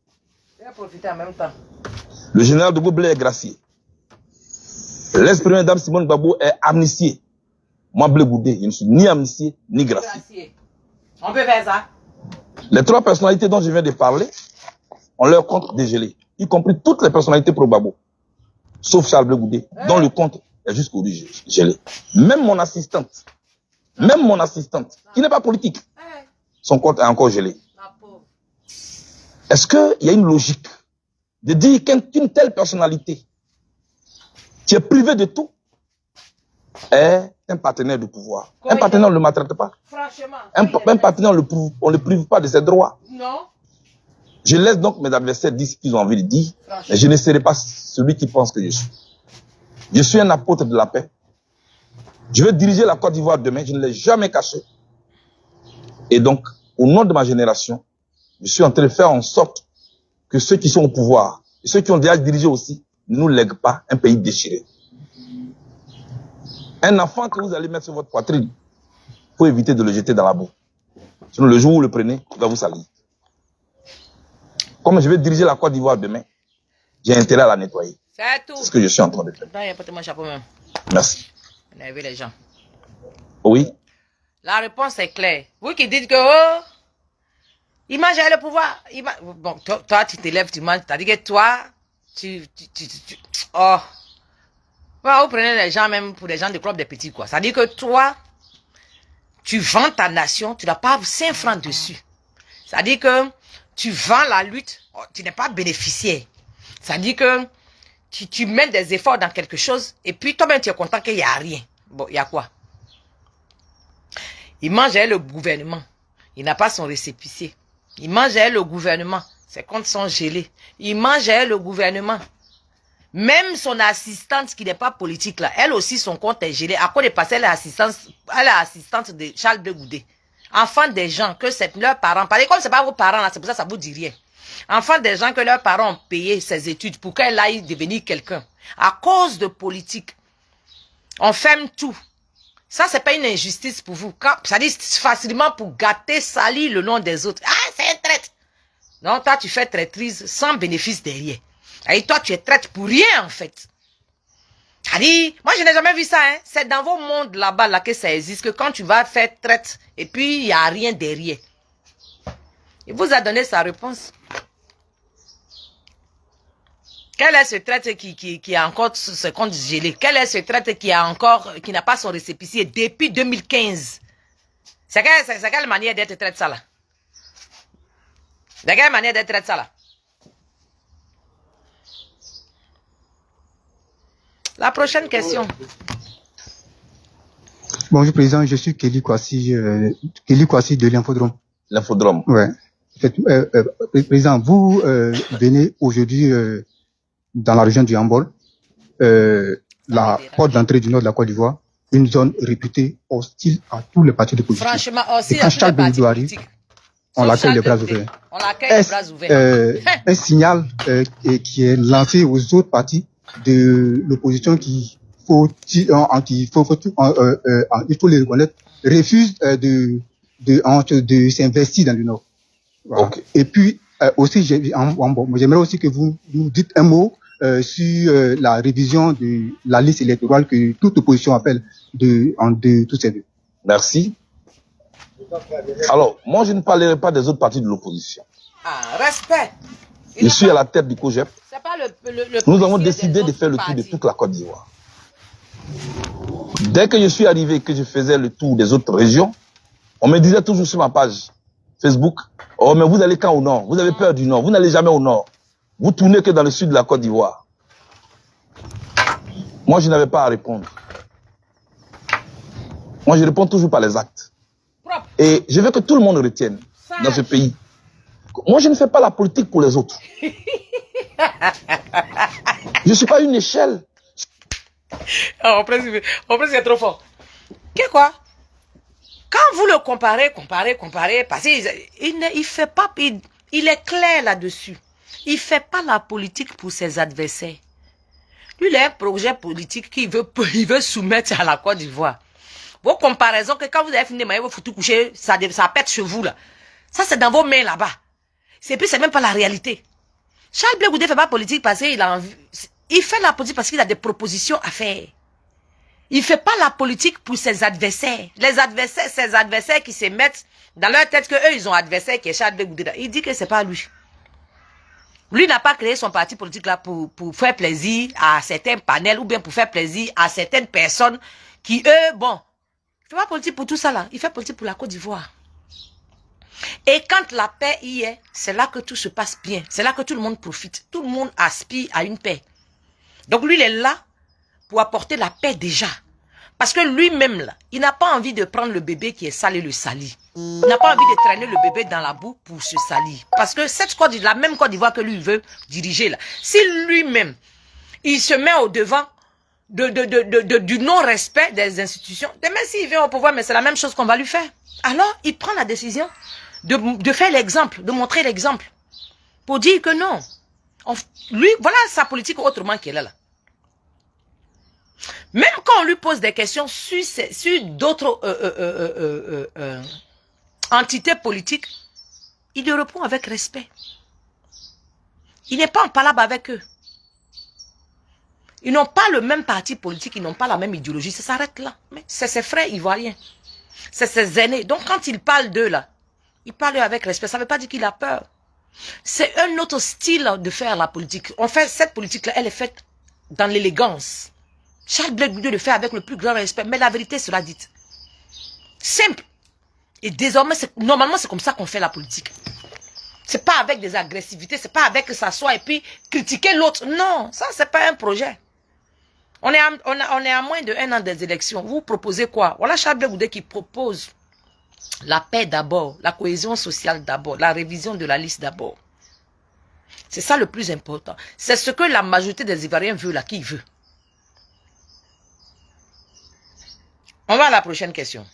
Il a profité en même temps. Le général de Goblé est gracié. L'ex-première dame Simone Gbagbo est amnistiée. Moi, Blé Goudé, je ne suis ni amnistié, ni gracié. On peut faire ça. Les 3 personnalités dont je viens de parler, on leur compte dégelé, y compris toutes les personnalités pro Gbagbo, sauf Charles Blé Goudé, dont le compte est jusqu'au gelé. Même mon assistante, qui n'est pas politique, son compte est encore gelé. Est-ce qu'il y a une logique de dire qu'une telle personnalité, qui est privée de tout, est un partenaire de pouvoir? Un partenaire, on ne le maltraite pas. Franchement. Un partenaire, on ne le prive pas de ses droits. Non. Je laisse donc mes adversaires dire ce qu'ils ont envie de dire, mais je ne serai pas celui qui pense que je suis. Je suis un apôtre de la paix. Je vais diriger la Côte d'Ivoire demain, je ne l'ai jamais caché. Et donc, au nom de ma génération, je suis en train de faire en sorte que ceux qui sont au pouvoir, et ceux qui ont déjà dirigé aussi, ne nous lèguent pas un pays déchiré. Un enfant que vous allez mettre sur votre poitrine, il faut éviter de le jeter dans la boue. Sinon, le jour où vous le prenez, il va vous salir. Comme je vais diriger la Côte d'Ivoire demain, j'ai intérêt à la nettoyer. C'est tout. C'est ce que je suis en train de faire. Non, il n'y a pas de mon chapeau même. Merci. Énerver les gens. Oui. La réponse est claire. Vous qui dites que, oh, Image a le pouvoir. Bon, toi, tu t'élèves, tu manges. T'as dit que toi, oh. Vous prenez les gens même pour des gens de club des petits, quoi. Ça veut dire que toi, tu vends ta nation, tu n'as pas 5 francs dessus. Ça veut dire que tu vends la lutte, tu n'es pas bénéficiaire. Ça veut dire que tu mets des efforts dans quelque chose et puis toi-même tu es content qu'il n'y a rien. Bon, il y a quoi? Il mange avec le gouvernement. Il n'a pas son récépissé. Il mange avec le gouvernement. Ses comptes sont gelés. Il mange avec le gouvernement. Même son assistante qui n'est pas politique là, elle aussi son compte est gelé. À quoi de passer elle est assistante de Charles Blé Goudé. Enfant des gens que c'est leurs parents. Parce que comme c'est pas vos parents là, c'est pour ça que ça vous dit rien. Enfant des gens que leurs parents ont payé ses études pour qu'elle aille devenir quelqu'un. À cause de politique. On ferme tout. Ça, c'est pas une injustice pour vous. Ça dit facilement pour gâter, salir le nom des autres. Ah, c'est un traître. Non, toi, tu fais traîtrise sans bénéfice derrière. Et toi, tu es traître pour rien, en fait. Allez, moi, je n'ai jamais vu ça, hein. C'est dans vos mondes là-bas, là, que ça existe, que quand tu vas faire traite, et puis, il n'y a rien derrière. Il vous a donné sa réponse. Quel est ce traître qui a encore ce compte gelé? Quel est ce traître qui n'a pas son récépissé depuis 2015? C'est quelle manière d'être traître ça, là? De quelle manière d'être traître ça, là? La prochaine question. Bonjour, Président. Je suis Kelly Kwasi de l'Infodrome. L'Infodrome. Ouais. Président, vous venez aujourd'hui dans la région du Hambol, la porte d'entrée du nord de la Côte d'Ivoire, une zone réputée hostile à tous les partis de politique. Franchement, et quand Charles Bégoudou arrive, on l'accueille les bras ouverts. On l'accueille les bras ouverts. Un signal qui est lancé aux autres partis de l'opposition il faut les reconnaître, refuse de s'investir dans le Nord. Voilà. Okay. Et puis aussi, j'aimerais aussi que vous nous dites un mot sur la révision de la liste électorale que toute opposition appelle de tous ces deux. Merci. Alors, moi, je ne parlerai pas des autres partis de l'opposition. Ah, respect. Je suis à la tête du COJEP. Nous avons décidé de faire le tour de toute la Côte d'Ivoire. Dès que je suis arrivé et que je faisais le tour des autres régions, on me disait toujours sur ma page Facebook, « Oh, mais vous allez quand au nord? Vous avez peur du nord, vous n'allez jamais au nord. Vous tournez que dans le sud de la Côte d'Ivoire. » Moi, je n'avais pas à répondre. Moi, je réponds toujours par les actes. Et je veux que tout le monde retienne dans ce pays. Moi, je ne fais pas la politique pour les autres. Je ne suis pas une échelle. En plus, c'est trop fort. Qu'est-ce quoi? Quand vous le comparez, parce qu'il fait pas, il est clair là-dessus. Il fait pas la politique pour ses adversaires. Lui, il a un projet politique qu'il veut soumettre à la Côte d'Ivoire. Vos comparaisons, que quand vous avez fini de manger, vous foutu coucher, ça pète chez vous, là. Ça, c'est dans vos mains, là-bas. C'est même pas la réalité. Charles Blé Goudé fait pas politique parce qu'il a envie. Il fait la politique parce qu'il a des propositions à faire. Il fait pas la politique pour ses adversaires. Ses adversaires qui se mettent dans leur tête que eux, ils ont un adversaire qui est Charles Blé Goudé. Il dit que c'est pas lui. Lui n'a pas créé son parti politique là pour faire plaisir à certains panels ou bien pour faire plaisir à certaines personnes qui, eux, bon, il fait pas politique pour tout ça là. Il fait politique pour la Côte d'Ivoire. Et quand la paix y est, c'est là que tout se passe bien. C'est là que tout le monde profite. Tout le monde aspire à une paix. Donc lui, il est là pour apporter la paix déjà. Parce que lui-même, là, il n'a pas envie de prendre le bébé qui est sale et le salir. Il n'a pas envie de traîner le bébé dans la boue pour se salir. Parce que cette Côte d'Ivoire, la même Côte d'Ivoire que lui veut diriger là, si lui-même, il se met au devant du non-respect des institutions, demain s'il vient au pouvoir, mais c'est la même chose qu'on va lui faire. Alors, il prend la décision de faire l'exemple, de montrer l'exemple. Pour dire que non. Lui, voilà sa politique autrement qu'elle est là. Même quand on lui pose des questions sur d'autres entités politiques, il lui répond avec respect. Il n'est pas en palabre avec eux. Ils n'ont pas le même parti politique, ils n'ont pas la même idéologie, ça s'arrête là. Mais c'est ses frères ivoiriens. C'est ses aînés. Donc quand il parle d'eux là, il parle avec respect. Ça ne veut pas dire qu'il a peur. C'est un autre style de faire la politique. En fait, cette politique-là, elle est faite dans l'élégance. Charles Blé Goudé le fait avec le plus grand respect, mais la vérité sera dite. Simple. Et désormais, normalement, c'est comme ça qu'on fait la politique. C'est pas avec des agressivités, c'est pas avec s'asseoir et puis critiquer l'autre. Non, ça, c'est pas un projet. On est à moins de 1 an des élections. Vous proposez quoi? Voilà Charles Blé Goudé qui propose la paix d'abord, la cohésion sociale d'abord, la révision de la liste d'abord. C'est ça le plus important. C'est ce que la majorité des Ivoiriens veut là, qui veut. On va à la prochaine question.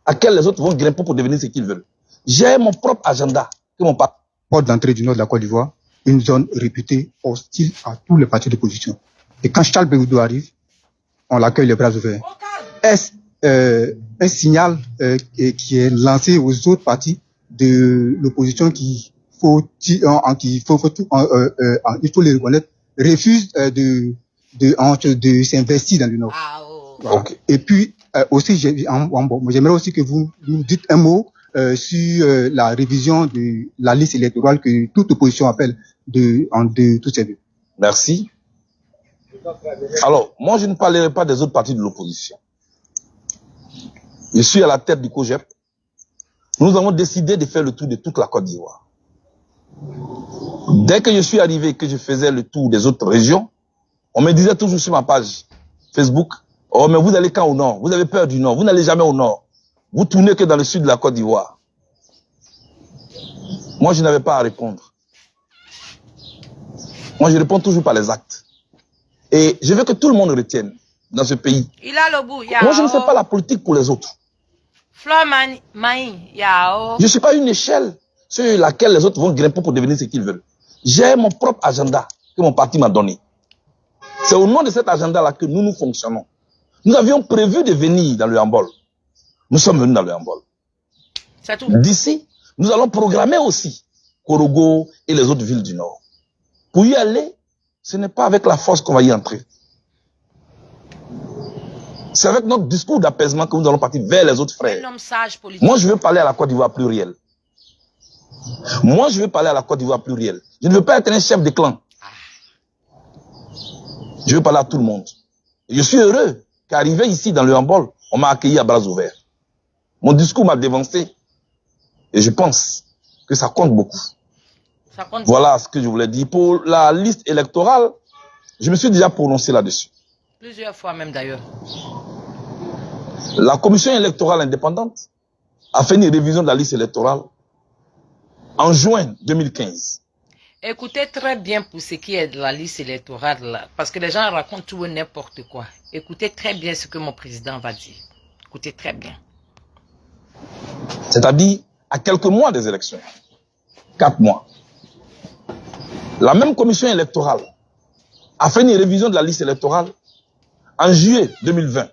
À quel les autres vont grimper pour devenir ce qu'ils veulent. J'ai mon propre agenda. Porte d'entrée du nord de la Côte d'Ivoire, une zone réputée hostile à tous les partis d'opposition. Et quand Charles Bégoudou arrive, on l'accueille les bras ouverts. Est-ce un signal qui est lancé aux autres partis de l'opposition il il faut le reconnaître, refuse de s'investir dans le Nord. Ah, oh. Voilà. Okay. Et puis aussi, j'aimerais aussi que vous nous dites un mot sur la révision de la liste électorale que toute opposition appelle de tous ces deux. Merci. Alors, moi, je ne parlerai pas des autres partis de l'opposition. Je suis à la tête du COJEP. Nous avons décidé de faire le tour de toute la Côte d'Ivoire. Dès que je suis arrivé et que je faisais le tour des autres régions, on me disait toujours sur ma page Facebook, « Oh, mais vous allez quand au nord? Vous avez peur du nord, vous n'allez jamais au nord. Vous tournez que dans le sud de la Côte d'Ivoire. » Moi, je n'avais pas à répondre. Moi, je réponds toujours par les actes. Et je veux que tout le monde retienne dans ce pays. Il a le bout. Moi, je ne fais pas la politique pour les autres. Je ne suis pas une échelle sur laquelle les autres vont grimper pour devenir ce qu'ils veulent. J'ai mon propre agenda que mon parti m'a donné. C'est au nom de cet agenda-là que nous fonctionnons. Nous avions prévu de venir dans le handball. Nous sommes venus dans le handball. D'ici, nous allons programmer aussi Korogo et les autres villes du Nord. Pour y aller, ce n'est pas avec la force qu'on va y entrer. C'est avec notre discours d'apaisement que nous allons partir vers les autres frères. Moi, je veux parler à la Côte d'Ivoire plurielle. Moi, je veux parler à la Côte d'Ivoire plurielle. Je ne veux pas être un chef de clan. Je veux parler à tout le monde. Et je suis heureux qu'arrivé ici dans le handball, on m'a accueilli à bras ouverts. Mon discours m'a dévancé. Et je pense que ça compte beaucoup. Voilà ce que je voulais dire. Pour la liste électorale, je me suis déjà prononcé là-dessus. Plusieurs fois même d'ailleurs. La commission électorale indépendante a fait une révision de la liste électorale en juin 2015. Écoutez très bien pour ce qui est de la liste électorale là, parce que les gens racontent tout et n'importe quoi. Écoutez très bien ce que mon président va dire. Écoutez très bien. C'est-à-dire à quelques mois des élections. 4 mois. La même commission électorale a fait une révision de la liste électorale en juillet 2020,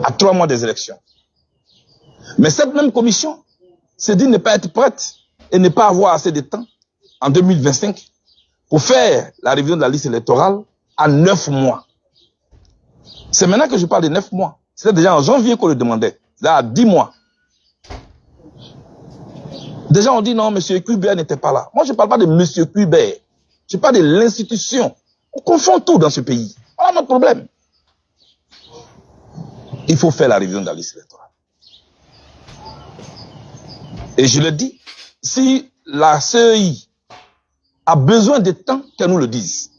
à 3 mois des élections. Mais cette même commission s'est dit ne pas être prête et ne pas avoir assez de temps en 2025 pour faire la révision de la liste électorale à 9 mois. C'est maintenant que je parle de 9 mois. C'était déjà en janvier qu'on le demandait. Là, à 10 mois. Déjà, on dit non, M. Cuibert n'était pas là. Moi, je ne parle pas de M. Cuibert. Je parle de l'institution. On confond tout dans ce pays. Voilà notre problème. Il faut faire la révision de la liste électorale. Et je le dis, si la CEI a besoin de temps, qu'elle nous le dise.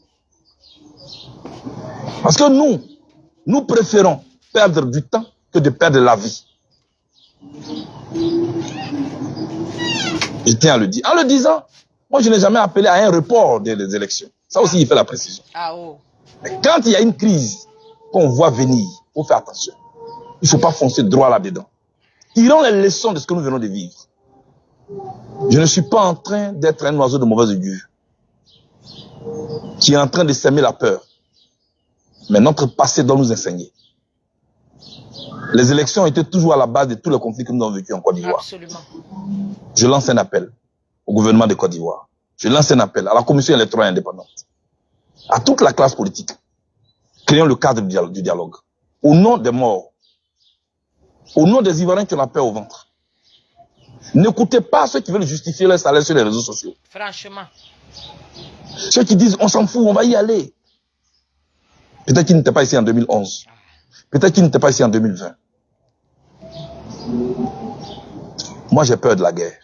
Parce que nous préférons perdre du temps que de perdre la vie. Je tiens à le dire. En le disant, moi je n'ai jamais appelé à un report des élections. Ça aussi, il fait la précision. Ah oh. Mais quand il y a une crise qu'on voit venir, il faut faire attention. Il ne faut pas foncer droit là-dedans. Tirons les leçons de ce que nous venons de vivre. Je ne suis pas en train d'être un oiseau de mauvaise augure qui est en train de s'aimer la peur. Mais notre passé doit nous enseigner. Les élections étaient toujours à la base de tous les conflits que nous avons vécus en Côte d'Ivoire. Absolument. Je lance un appel au gouvernement de Côte d'Ivoire. Je lance un appel à la commission électorale indépendante, à toute la classe politique. Créons le cadre du dialogue. Au nom des morts, au nom des Ivoiriens qui ont la peur au ventre. N'écoutez pas ceux qui veulent justifier leur salaire sur les réseaux sociaux. Franchement. Ceux qui disent on s'en fout, on va y aller. Peut-être qu'ils n'étaient pas ici en 2011. Peut-être qu'ils n'étaient pas ici en 2020. Moi, j'ai peur de la guerre.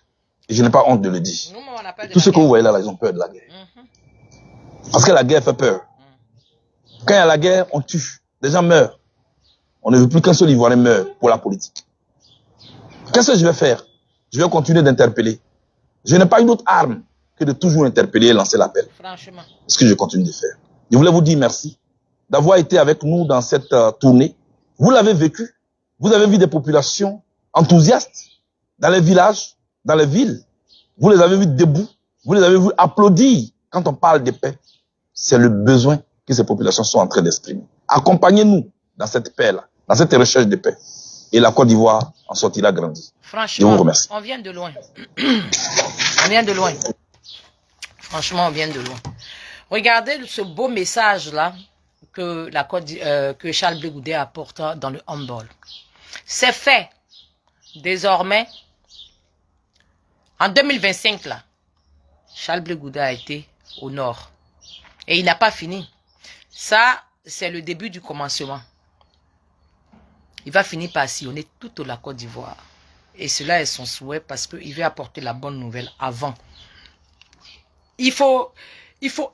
Et je n'ai pas honte de le dire. Tous ceux que vous voyez là, ils ont peur de la guerre. Parce que la guerre fait peur. Quand il y a la guerre, on tue. Les gens meurent. On ne veut plus qu'un seul Ivoirien meure pour la politique. Qu'est-ce que je vais faire? Je vais continuer d'interpeller. Je n'ai pas une autre arme que de toujours interpeller et lancer l'appel. Franchement. C'est ce que je continue de faire. Je voulais vous dire merci d'avoir été avec nous dans cette tournée. Vous l'avez vécu. Vous avez vu des populations enthousiastes dans les villages, dans les villes. Vous les avez vus debout. Vous les avez vus applaudir quand on parle de paix. C'est le besoin que ces populations sont en train d'exprimer. Accompagnez-nous dans cette paix-là, dans cette recherche de paix. et la Côte d'Ivoire en sortira grandi. Je vous Franchement, remercie. on vient de loin. On vient de loin. Franchement, on vient de loin. Regardez ce beau message-là que Charles Blé Goudé apporte dans le handball. C'est fait. Désormais, en 2025, là, Charles Blé Goudé a été au nord. Et il n'a pas fini. Ça, c'est le début du commencement. Il va finir par sillonner toute la Côte d'Ivoire. Et cela est son souhait parce qu'il veut apporter la bonne nouvelle avant. Il faut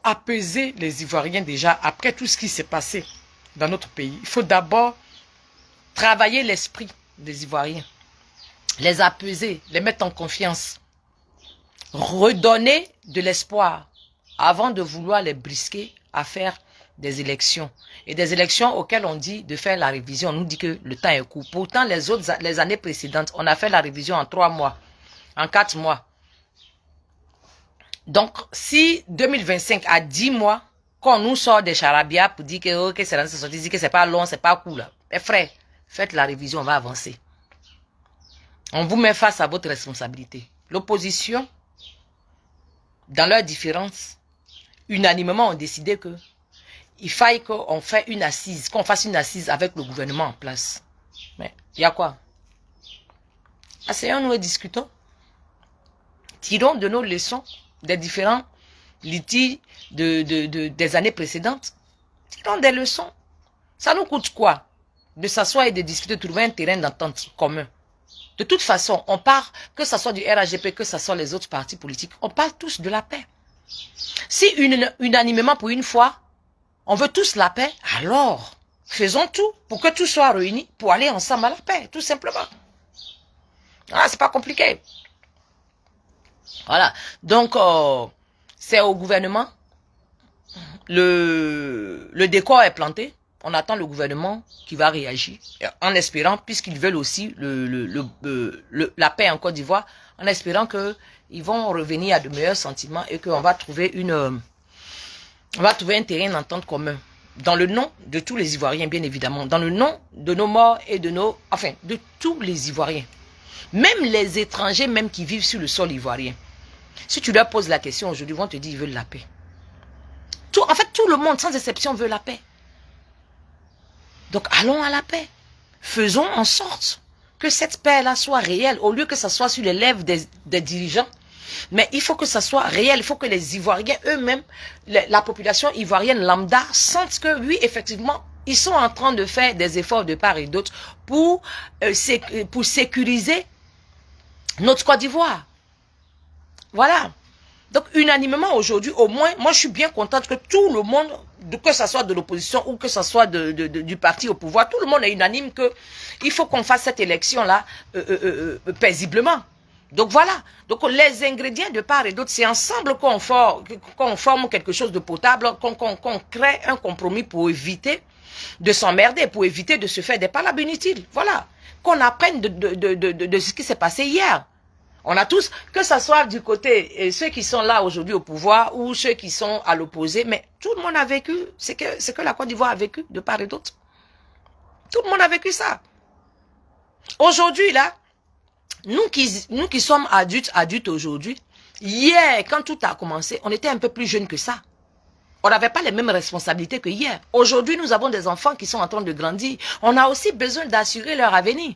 apaiser les Ivoiriens déjà après tout ce qui s'est passé dans notre pays. Il faut d'abord travailler l'esprit des Ivoiriens. Les apaiser, les mettre en confiance. Redonner de l'espoir avant de vouloir les brisquer à faire des élections. Et des élections auxquelles on dit de faire la révision. On nous dit que le temps est court. Pourtant, les années précédentes, on a fait la révision en 3 mois, en 4 mois. Donc, si 2025 à 10 mois, quand on nous sort des charabia pour dire que okay, c'est sorti, que c'est pas long, c'est pas cool. Eh frère, faites la révision, on va avancer. On vous met face à votre responsabilité. L'opposition, dans leurs différences, unanimement ont décidé que il faille qu'on fasse une assise avec le gouvernement en place. Mais il y a quoi? Asseyons-nous et discutons. Tirons de nos leçons des différents litiges des années précédentes. Tirons des leçons. Ça nous coûte quoi? De s'asseoir et de discuter, de trouver un terrain d'entente commun. De toute façon, on part, que ce soit du RAGP, que ce soit les autres partis politiques, on parle tous de la paix. Si unanimement pour une fois, on veut tous la paix, alors faisons tout pour que tout soit réuni pour aller ensemble à la paix, tout simplement. Ah, c'est pas compliqué. Voilà. Donc, c'est au gouvernement. Le décor est planté. On attend le gouvernement qui va réagir. En espérant, puisqu'ils veulent aussi la paix en Côte d'Ivoire, en espérant qu'ils vont revenir à de meilleurs sentiments et qu'on va trouver un terrain d'entente commun. Dans le nom de tous les Ivoiriens, bien évidemment. Dans le nom de nos morts et de tous les Ivoiriens. Même les étrangers, même qui vivent sur le sol ivoirien. Si tu leur poses la question aujourd'hui, ils vont te dire qu'ils veulent la paix. Tout le monde, sans exception, veut la paix. Donc, allons à la paix. Faisons en sorte que cette paix-là soit réelle, au lieu que ça soit sur les lèvres des dirigeants. Mais il faut que ça soit réel. Il faut que les Ivoiriens eux-mêmes, la population ivoirienne lambda, sentent que, oui, effectivement, ils sont en train de faire des efforts de part et d'autre pour sécuriser notre Côte d'Ivoire. Voilà. Donc, unanimement aujourd'hui, au moins, moi je suis bien contente que tout le monde, que ce soit de l'opposition ou que ce soit du parti au pouvoir, tout le monde est unanime qu'il faut qu'on fasse cette élection-là paisiblement. Donc voilà. Donc les ingrédients de part et d'autre, c'est ensemble qu'on forme quelque chose de potable, qu'on crée un compromis pour éviter de s'emmerder, pour éviter de se faire des palabres inutiles. Voilà. Qu'on apprenne de ce qui s'est passé hier. On a tous, que ce soit du côté, ceux qui sont là aujourd'hui au pouvoir ou ceux qui sont à l'opposé, mais tout le monde a vécu ce que la Côte d'Ivoire a vécu de part et d'autre. Tout le monde a vécu ça. Aujourd'hui, là, nous qui sommes adultes aujourd'hui, hier, quand tout a commencé, on était un peu plus jeunes que ça. On n'avait pas les mêmes responsabilités que hier. Aujourd'hui, nous avons des enfants qui sont en train de grandir. On a aussi besoin d'assurer leur avenir.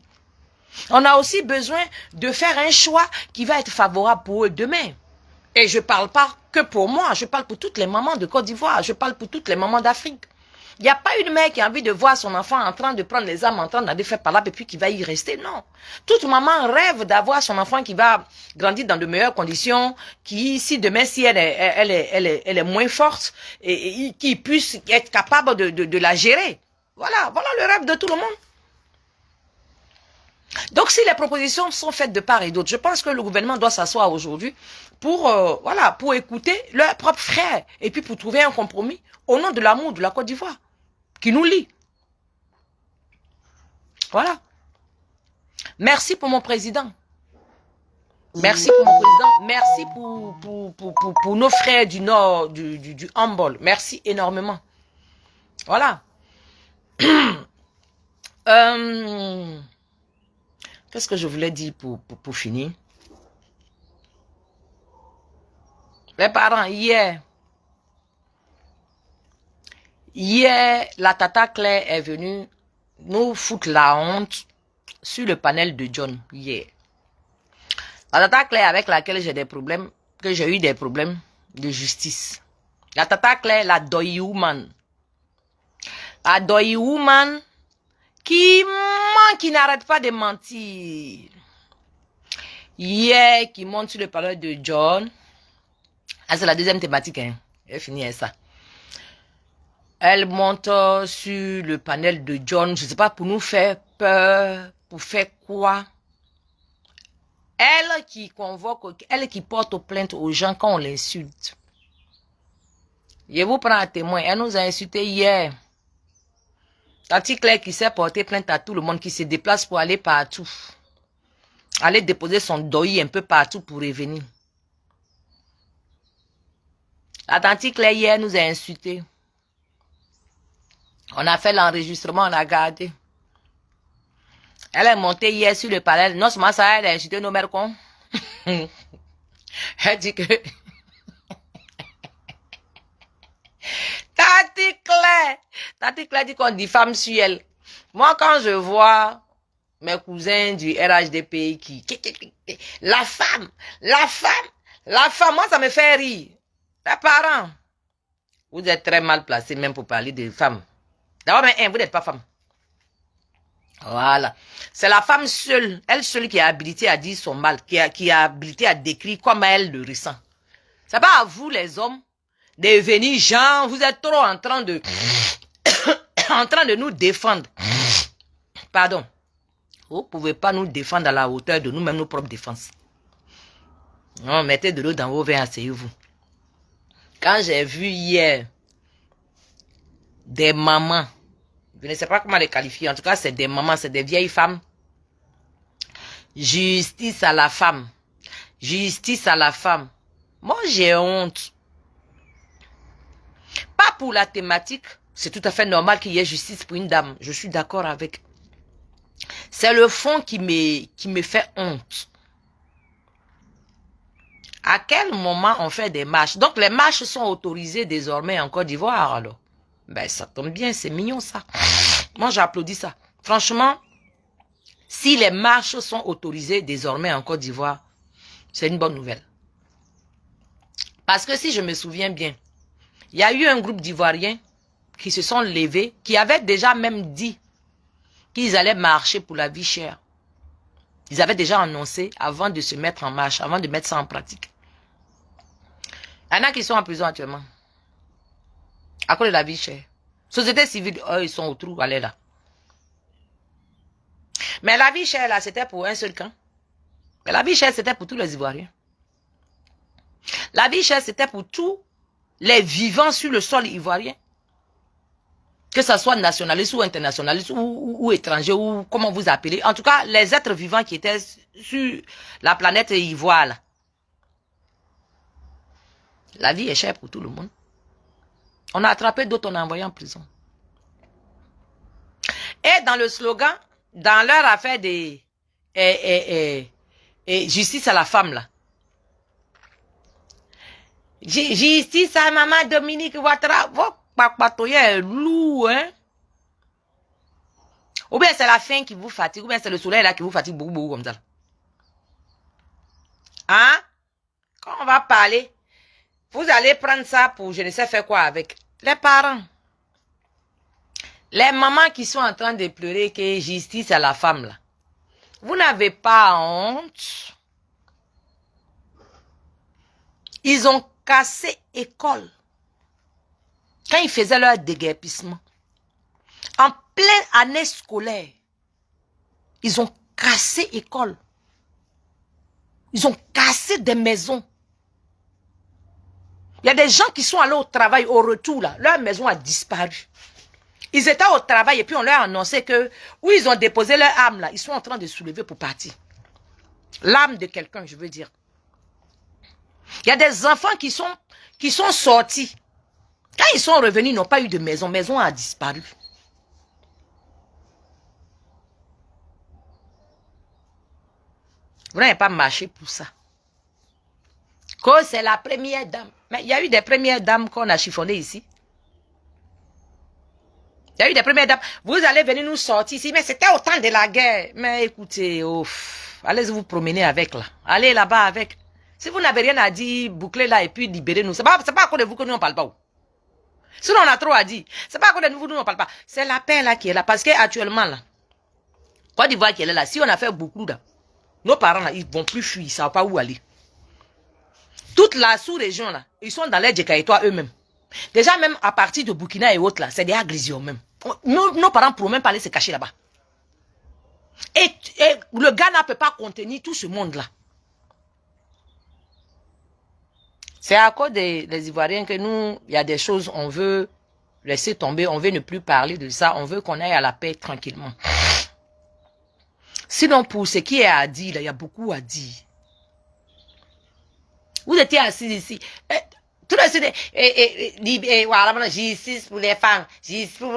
On a aussi besoin de faire un choix qui va être favorable pour eux demain. Et je ne parle pas que pour moi, je parle pour toutes les mamans de Côte d'Ivoire, je parle pour toutes les mamans d'Afrique. Il n'y a pas une mère qui a envie de voir son enfant en train de prendre les armes, en train d'aller faire par là et puis qui va y rester. Non. Toute maman rêve d'avoir son enfant qui va grandir dans de meilleures conditions, qui, si demain, si elle est moins forte, et qui puisse être capable de la gérer. Voilà le rêve de tout le monde. Donc, si les propositions sont faites de part et d'autre, je pense que le gouvernement doit s'asseoir aujourd'hui pour écouter leurs propres frères et puis pour trouver un compromis au nom de l'amour de la Côte d'Ivoire qui nous lie. Voilà. Merci pour mon président. Merci pour mon président. Merci pour nos frères du Nord, du handball. Merci énormément. Voilà. Qu'est-ce que je voulais dire pour finir? Les parents, hier, la tata Claire est venue nous foutre la honte sur le panel de John, hier. La tata Claire avec laquelle j'ai eu des problèmes de justice. La tata Claire, la Doyi Woman. La Doyi Woman qui ment, qui n'arrête pas de mentir. Hier, qui monte sur le panel de John. Ah, c'est la deuxième thématique, hein. Elle finit avec ça. Elle monte sur le panel de John, je ne sais pas, pour nous faire peur, pour faire quoi? Elle qui convoque, elle qui porte plainte aux gens quand on l'insulte. Je vous prends à témoin, elle nous a insulté hier. Tati Claire qui s'est porté plainte à tout le monde, qui se déplace pour aller partout. Aller déposer son doyi un peu partout pour revenir. La tante Claire hier nous a insultés. On a fait l'enregistrement, on a gardé. Elle est montée hier sur le panel. Non seulement ça, elle a insulté nos mères cons. Elle dit que... Tati Claire dit qu'on diffame sur elle. Moi, quand je vois mes cousins du RHDP qui... La femme, moi, ça me fait rire. Les parents, vous êtes très mal placés même pour parler de femmes. D'abord, vous n'êtes pas femme. Voilà. C'est la femme seule, elle seule qui est habilitée à dire son mal, qui est habilitée à décrire comme elle le ressent. C'est pas à vous, les hommes, de venir, genre, vous êtes trop en train de... en train de nous défendre. Pardon. Vous ne pouvez pas nous défendre à la hauteur de nous-mêmes, nos propres défenses. Non, mettez de l'eau dans vos verres, asseyez-vous. Quand j'ai vu hier des mamans, je ne sais pas comment les qualifier, en tout cas c'est des mamans, c'est des vieilles femmes. Justice à la femme. Justice à la femme. Moi j'ai honte. Pas pour la thématique, c'est tout à fait normal qu'il y ait justice pour une dame. Je suis d'accord avec. C'est le fond qui me fait honte. À quel moment on fait des marches? Donc les marches sont autorisées désormais en Côte d'Ivoire alors. Ben ça tombe bien, c'est mignon ça. Moi j'applaudis ça. Franchement, si les marches sont autorisées désormais en Côte d'Ivoire, c'est une bonne nouvelle. Parce que si je me souviens bien, il y a eu un groupe d'Ivoiriens qui se sont levés, qui avaient déjà même dit qu'ils allaient marcher pour la vie chère. Ils avaient déjà annoncé avant de se mettre en marche, avant de mettre ça en pratique. Il y en a qui sont en prison actuellement. À cause de la vie chère. Société civile, eux, ils sont au trou, allez là. Mais la vie chère, là, c'était pour un seul camp. Mais la vie chère, c'était pour tous les Ivoiriens. La vie chère, c'était pour tous les vivants sur le sol ivoirien. Que ce soit nationaliste ou internationaliste ou étranger ou comment vous appelez. En tout cas, les êtres vivants qui étaient sur la planète ivoire. Là. La vie est chère pour tout le monde. On a attrapé d'autres, on a envoyé en prison. Et dans le slogan, dans leur affaire de justice à la femme, là. Justice à maman Dominique Ouattara. Papatoye est lourd, hein. Ou bien c'est la faim qui vous fatigue, ou bien c'est le soleil là qui vous fatigue beaucoup, beaucoup comme ça. Hein? Quand on va parler, vous allez prendre ça pour je ne sais faire quoi avec. Les parents. Les mamans qui sont en train de pleurer que justice à la femme là. Vous n'avez pas honte. Ils ont cassé école. Quand ils faisaient leur déguerpissement, en pleine année scolaire, ils ont cassé école. Ils ont cassé des maisons. Il y a des gens qui sont allés au travail, au retour, là, leur maison a disparu. Ils étaient au travail et puis on leur a annoncé que, où ils ont déposé leur âme, là, ils sont en train de soulever pour partir. L'âme de quelqu'un, je veux dire. Il y a des enfants qui sont sortis. Quand ils sont revenus, ils n'ont pas eu de maison. Maison a disparu. Vous n'avez pas marché pour ça. Que c'est la première dame. Mais il y a eu des premières dames qu'on a chiffonnées ici. Il y a eu des premières dames. Vous allez venir nous sortir ici. Mais c'était au temps de la guerre. Mais écoutez, allez vous promener avec là. Allez là-bas avec. Si vous n'avez rien à dire, bouclez là et puis libérez-nous. C'est pas à cause de vous que nous on parle pas. Sinon on a trop à dire. C'est pas à cause de nous que nous on parle pas. C'est la paix là qui est là. Parce qu'actuellement là, Côte d'Ivoire qui est là, si on a fait beaucoup là, nos parents là, ils vont plus fuir. Ils ne savent pas où aller. Toute la sous-région là, ils sont dans les Djekaïtois eux-mêmes. Déjà même à partir de Burkina et autres là, c'est des agrésions même. Nos parents ne pourront même pas aller se cacher là-bas. Et le Ghana ne peut pas contenir tout ce monde là. C'est à cause des Ivoiriens que nous, il y a des choses, on veut laisser tomber, on veut ne plus parler de ça, on veut qu'on aille à la paix tranquillement. Sinon, pour ce qui est à dire, là, il y a beaucoup à dire. Vous étiez assis ici. Tout le monde, voilà, justice pour les femmes, justice pour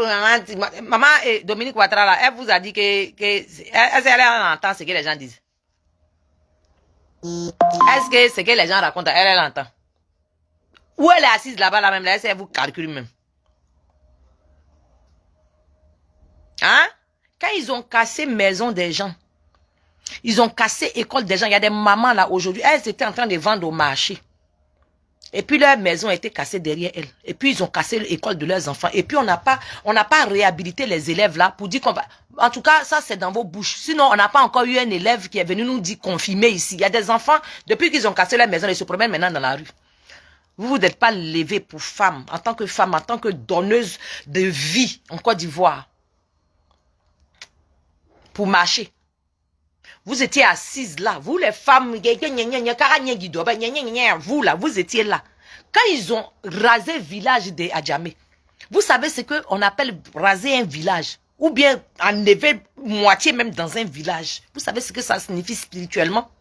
maman et Dominique Ouattara, là, elle vous a dit elle entend ce que les gens disent. Est-ce que ce que les gens racontent, elle entend? Où elle est assise là-bas, là même, là, elle vous calcule même. Hein? Quand ils ont cassé maison des gens, ils ont cassé école des gens, il y a des mamans là aujourd'hui, elles étaient en train de vendre au marché. Et puis leur maison a été cassée derrière elles. Et puis ils ont cassé l'école de leurs enfants. Et puis on n'a pas réhabilité les élèves là pour dire qu'on va... En tout cas, ça c'est dans vos bouches. Sinon, on n'a pas encore eu un élève qui est venu nous dire confirmer ici. Il y a des enfants, depuis qu'ils ont cassé leur maison, ils se promènent maintenant dans la rue. Vous n'êtes pas levé pour femme, en tant que donneuse de vie en Côte d'Ivoire. Pour marcher. Vous étiez assises là, vous les femmes, vous là, vous étiez là. Quand ils ont rasé le village de Adjamé, vous savez ce qu'on appelle raser un village, ou bien enlever moitié même dans un village. Vous savez ce que ça signifie spirituellement?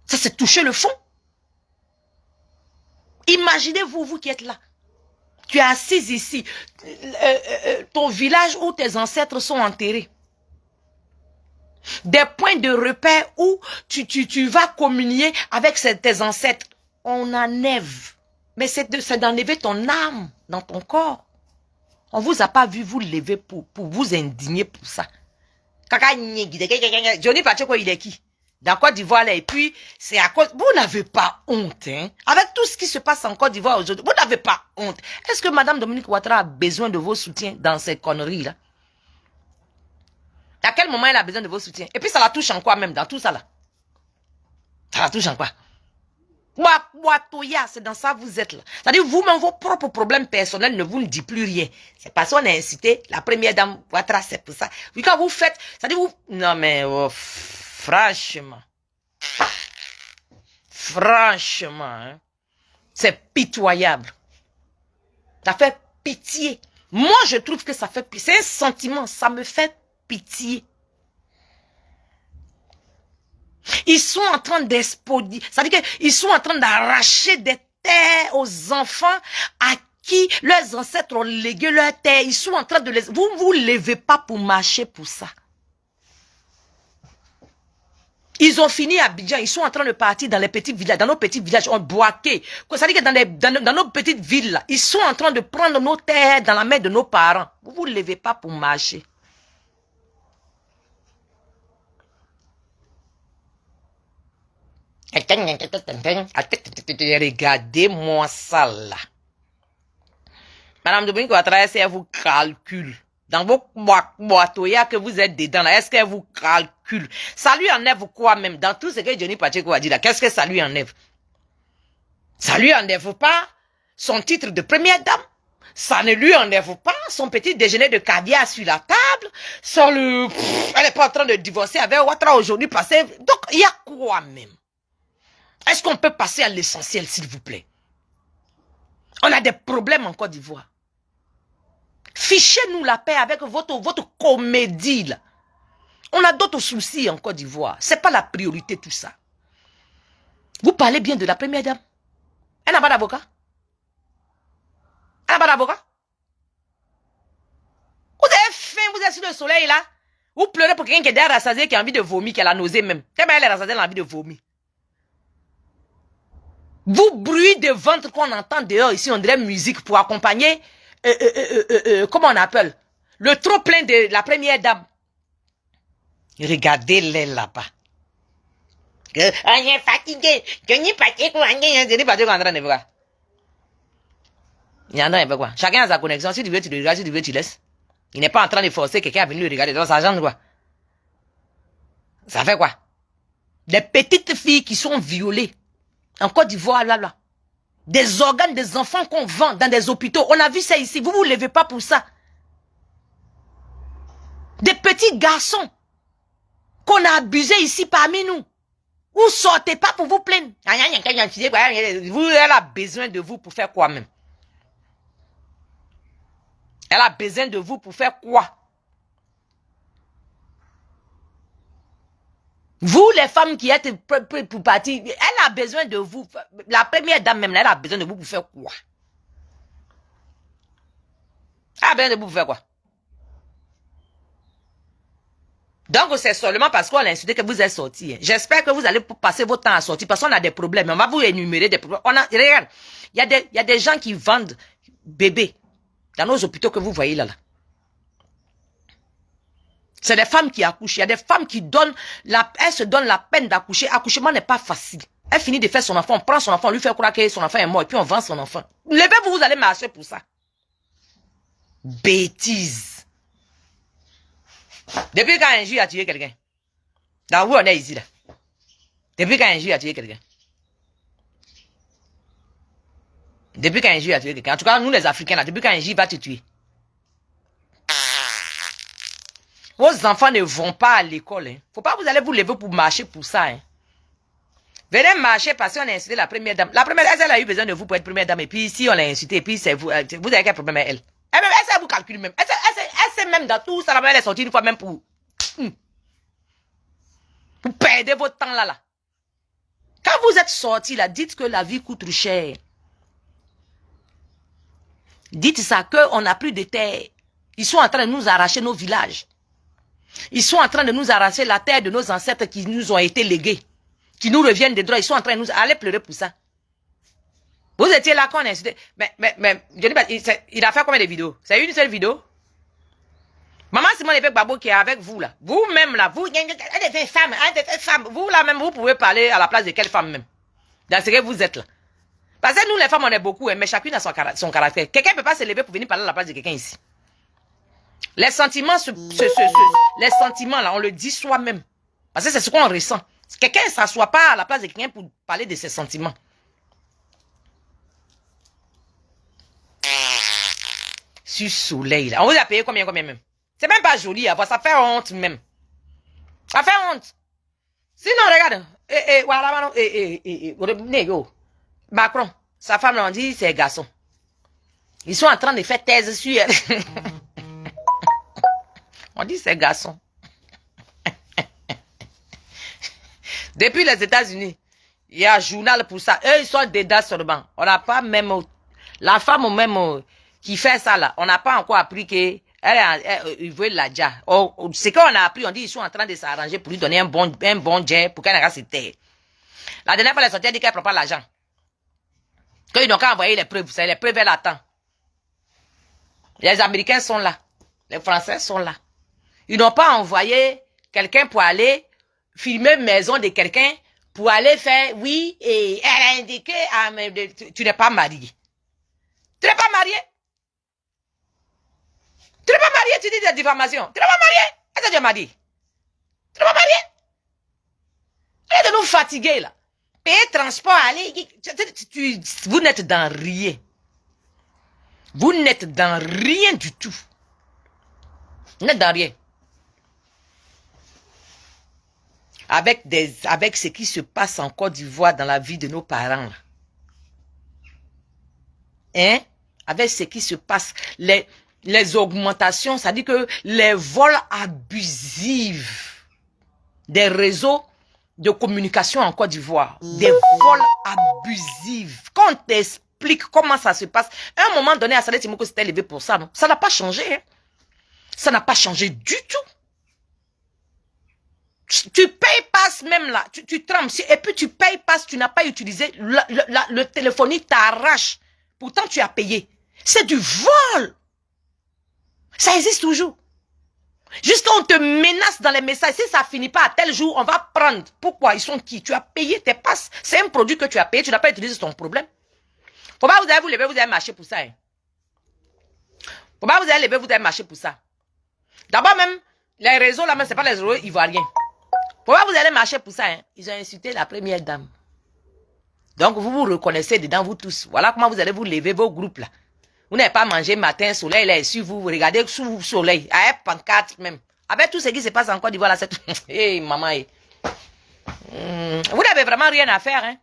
Ça c'est toucher le fond. Imaginez-vous, vous qui êtes là. Tu es assise ici, ton village où tes ancêtres sont enterrés. Des points de repère où tu vas communier avec tes ancêtres. On enlève. Mais c'est d'enlever ton âme dans ton corps. On ne vous a pas vu vous lever pour vous indigner pour ça. Johnny Pacheco, il est qui? Dans Côte d'Ivoire, là, et puis, c'est à cause... Vous n'avez pas honte, hein? Avec tout ce qui se passe en Côte d'Ivoire aujourd'hui, vous n'avez pas honte. Est-ce que Madame Dominique Ouattara a besoin de vos soutiens dans ces conneries-là? À quel moment elle a besoin de vos soutiens? Et puis ça la touche en quoi même dans tout ça là? Ça la touche en quoi? C'est dans ça vous êtes là. C'est-à-dire vous-même vos propres problèmes personnels ne vous ne dit plus rien. C'est parce qu'on a incité la première dame Ouattara, c'est pour ça. Oui, quand vous faites, c'est-à-dire vous... Non mais franchement, hein, c'est pitoyable. Ça fait pitié. Moi je trouve que ça fait pitié. C'est un sentiment, ça me fait pitié. Ils sont en train d'expodier, c'est-à-dire qu'ils sont en train d'arracher des terres aux enfants à qui leurs ancêtres ont légué leurs terres. Ils sont en train de les... Vous ne vous levez pas pour marcher pour ça. Ils ont fini à Abidjan, ils sont en train de partir dans les petits villages, dans nos petits villages, on boaqué. C'est-à-dire que dans nos petites villes, là, ils sont en train de prendre nos terres dans la main de nos parents. Vous ne vous levez pas pour marcher. Regardez-moi ça là. Madame Dominique Ouattara, est-ce qu'elle vous calcule? Dans vos boitoyas que vous êtes dedans là, est-ce qu'elle vous calcule? Ça lui enlève quoi même? Dans tout ce que Johnny Pacheco a dit là, qu'est-ce que ça lui enlève? Ça lui enlève pas son titre de première dame. Ça ne lui enlève pas son petit déjeuner de caviar sur la table. Elle n'est pas en train de divorcer avec Ouattara aujourd'hui passé. Donc, il y a quoi même? Est-ce qu'on peut passer à l'essentiel, s'il vous plaît? On a des problèmes en Côte d'Ivoire. Fichez-nous la paix avec votre comédie, là. On a d'autres soucis en Côte d'Ivoire. Ce n'est pas la priorité, tout ça. Vous parlez bien de la première dame. Elle n'a pas d'avocat. Elle n'a pas d'avocat. Vous avez faim, vous êtes sur le soleil, là. Vous pleurez pour quelqu'un qui est déjà rassasié, qui a envie de vomir, qui a la nausée même. Tellement elle est rassasiée, elle a envie de vomir. Vous, bruit de ventre qu'on entend dehors ici, on dirait musique pour accompagner, comment on appelle, le trop plein de la première dame. Regardez-les là-bas. On est fatigué. Chacun a sa connexion. Si tu veux, tu le regardes. Si tu veux, tu laisses. Il n'est pas en train de forcer quelqu'un à venir le regarder. Donc, ça change quoi? Ça fait quoi? Des petites filles qui sont violées. En Côte d'Ivoire, là. Des organes des enfants qu'on vend dans des hôpitaux. On a vu ça ici. Vous ne vous levez pas pour ça. Des petits garçons qu'on a abusés ici parmi nous. Vous sortez pas pour vous plaindre. Vous, elle a besoin de vous pour faire quoi même? Elle a besoin de vous pour faire quoi? Vous, les femmes qui êtes pour partir, elle a besoin de vous. La première dame même, elle a besoin de vous pour faire quoi? Elle a besoin de vous pour faire quoi? Donc, c'est seulement parce qu'on l'a insulté que vous êtes sorti. J'espère que vous allez passer votre temps à sortir parce qu'on a des problèmes. On va vous énumérer des problèmes. Regarde, il y a des gens qui vendent bébés dans nos hôpitaux que vous voyez là. C'est des femmes qui accouchent. Il y a des femmes qui donnent elles se donnent la peine d'accoucher. Accouchement n'est pas facile. Elle finit de faire son enfant, on prend son enfant, on lui fait croire que son enfant est mort et puis on vend son enfant. Levez-vous, vous allez marcher pour ça. Bêtise. Depuis quand un juge a tué quelqu'un? Dans où on est ici là? Depuis quand un juge a tué quelqu'un? Depuis quand un juge a tué quelqu'un? En tout cas, nous les Africains là, depuis quand un juge va te tuer? Vos enfants ne vont pas à l'école. Hein. Faut pas que vous allez vous lever pour marcher pour ça. Hein. Venez marcher parce qu'on a insulté la première dame. La première dame, elle a eu besoin de vous pour être première dame. Et puis si on l'a insulté, et puis c'est vous avez quel problème avec elle? Elle sait vous calculer même. Elle sait même dans tout ça, elle est sortie une fois même pour perdre votre temps là. Quand vous êtes sortis là, dites que la vie coûte cher. Dites ça, qu'on n'a plus de terre. Ils sont en train de nous arracher nos villages. Ils sont en train de nous arracher la terre de nos ancêtres qui nous ont été légués. Qui nous reviennent des droits. Ils sont en train de nous... Allez pleurer pour ça. Vous étiez là quand on a insulté. Mais, il a fait combien de vidéos? C'est une seule vidéo? Maman Simone Efek Babo qui est avec vous là. Vous-même là. Vous, elle est femme. Vous là même, vous pouvez parler à la place de quelle femme même? Dans ce que vous êtes là. Parce que nous les femmes on est beaucoup, mais chacune a son caractère. Quelqu'un ne peut pas se lever pour venir parler à la place de quelqu'un ici. Les sentiments, les sentiments là, on le dit soi-même. Parce que c'est ce qu'on ressent. Quelqu'un ne s'assoit pas à la place de quelqu'un pour parler de ses sentiments. Sur soleil là. On vous a payé combien même? C'est même pas joli à voir, ça fait honte même. Ça fait honte. Sinon, regarde. Macron, sa femme là, on dit c'est garçon. Ils sont en train de faire thèse sur elle. On dit c'est garçon. Depuis les États-Unis, il y a un journal pour ça. Eux, ils sont dedans seulement. On n'a pas même... La femme même qui fait ça là, on n'a pas encore appris que il veut la déjà. Ce qu'on a appris, on dit ils sont en train de s'arranger pour lui donner un bon jet pour qu'elle n'arrête ses terres. La dernière fois, elle est sortie, elle dit qu'elle prend pas l'argent. Qu'ils n'ont qu'à envoyer les preuves. C'est les preuves, elle attend. Les Américains sont là. Les Français sont là. Ils n'ont pas envoyé quelqu'un pour aller filmer une maison de quelqu'un pour aller faire, oui, et elle a indiqué, tu n'es pas marié. Tu n'es pas marié. Tu n'es pas marié, tu dis de la diffamation. Tu n'es pas marié. Est-ce que tu es marié? Tu n'es pas marié. Arrête de nous fatiguer là. Payer transport, aller. Vous n'êtes dans rien. Vous n'êtes dans rien du tout. Vous n'êtes dans rien. Avec ce qui se passe en Côte d'Ivoire dans la vie de nos parents. Là. Hein? Avec ce qui se passe, les augmentations, ça dit que les vols abusifs des réseaux de communication en Côte d'Ivoire, des vols abusifs. Quand on t'explique comment ça se passe, à un moment donné, Assalé Timoko s'était levé pour ça, non? Ça n'a pas changé. Hein? Ça n'a pas changé du tout. Tu payes passe même là, tu trembles. Et puis tu payes passe, tu n'as pas utilisé, le téléphonie t'arrache. Pourtant tu as payé. C'est du vol. Ça existe toujours. Jusqu'à on te menace dans les messages. Si ça finit pas à tel jour, on va prendre. Pourquoi? Ils sont qui? Tu as payé tes passes. C'est un produit que tu as payé, tu n'as pas utilisé, c'est ton problème. Faut pas vous allez vous lever, vous allez marcher pour ça. Hein. Faut pas vous allez lever, vous allez marcher pour ça. D'abord même, les réseaux là, même c'est pas les réseaux ivoiriens. Faut pas vous allez marcher pour ça. Hein. Ils ont insulté la première dame. Donc vous vous reconnaissez dedans, vous tous. Voilà comment vous allez vous lever vos groupes là. Vous n'avez pas mangé matin, soleil là, et si vous regardez sous le soleil, avec pancarte même. Avec tout ce qui se passe en Côte d'Ivoire là, c'est... Hey, maman. Hey. Vous n'avez vraiment rien à faire, hein.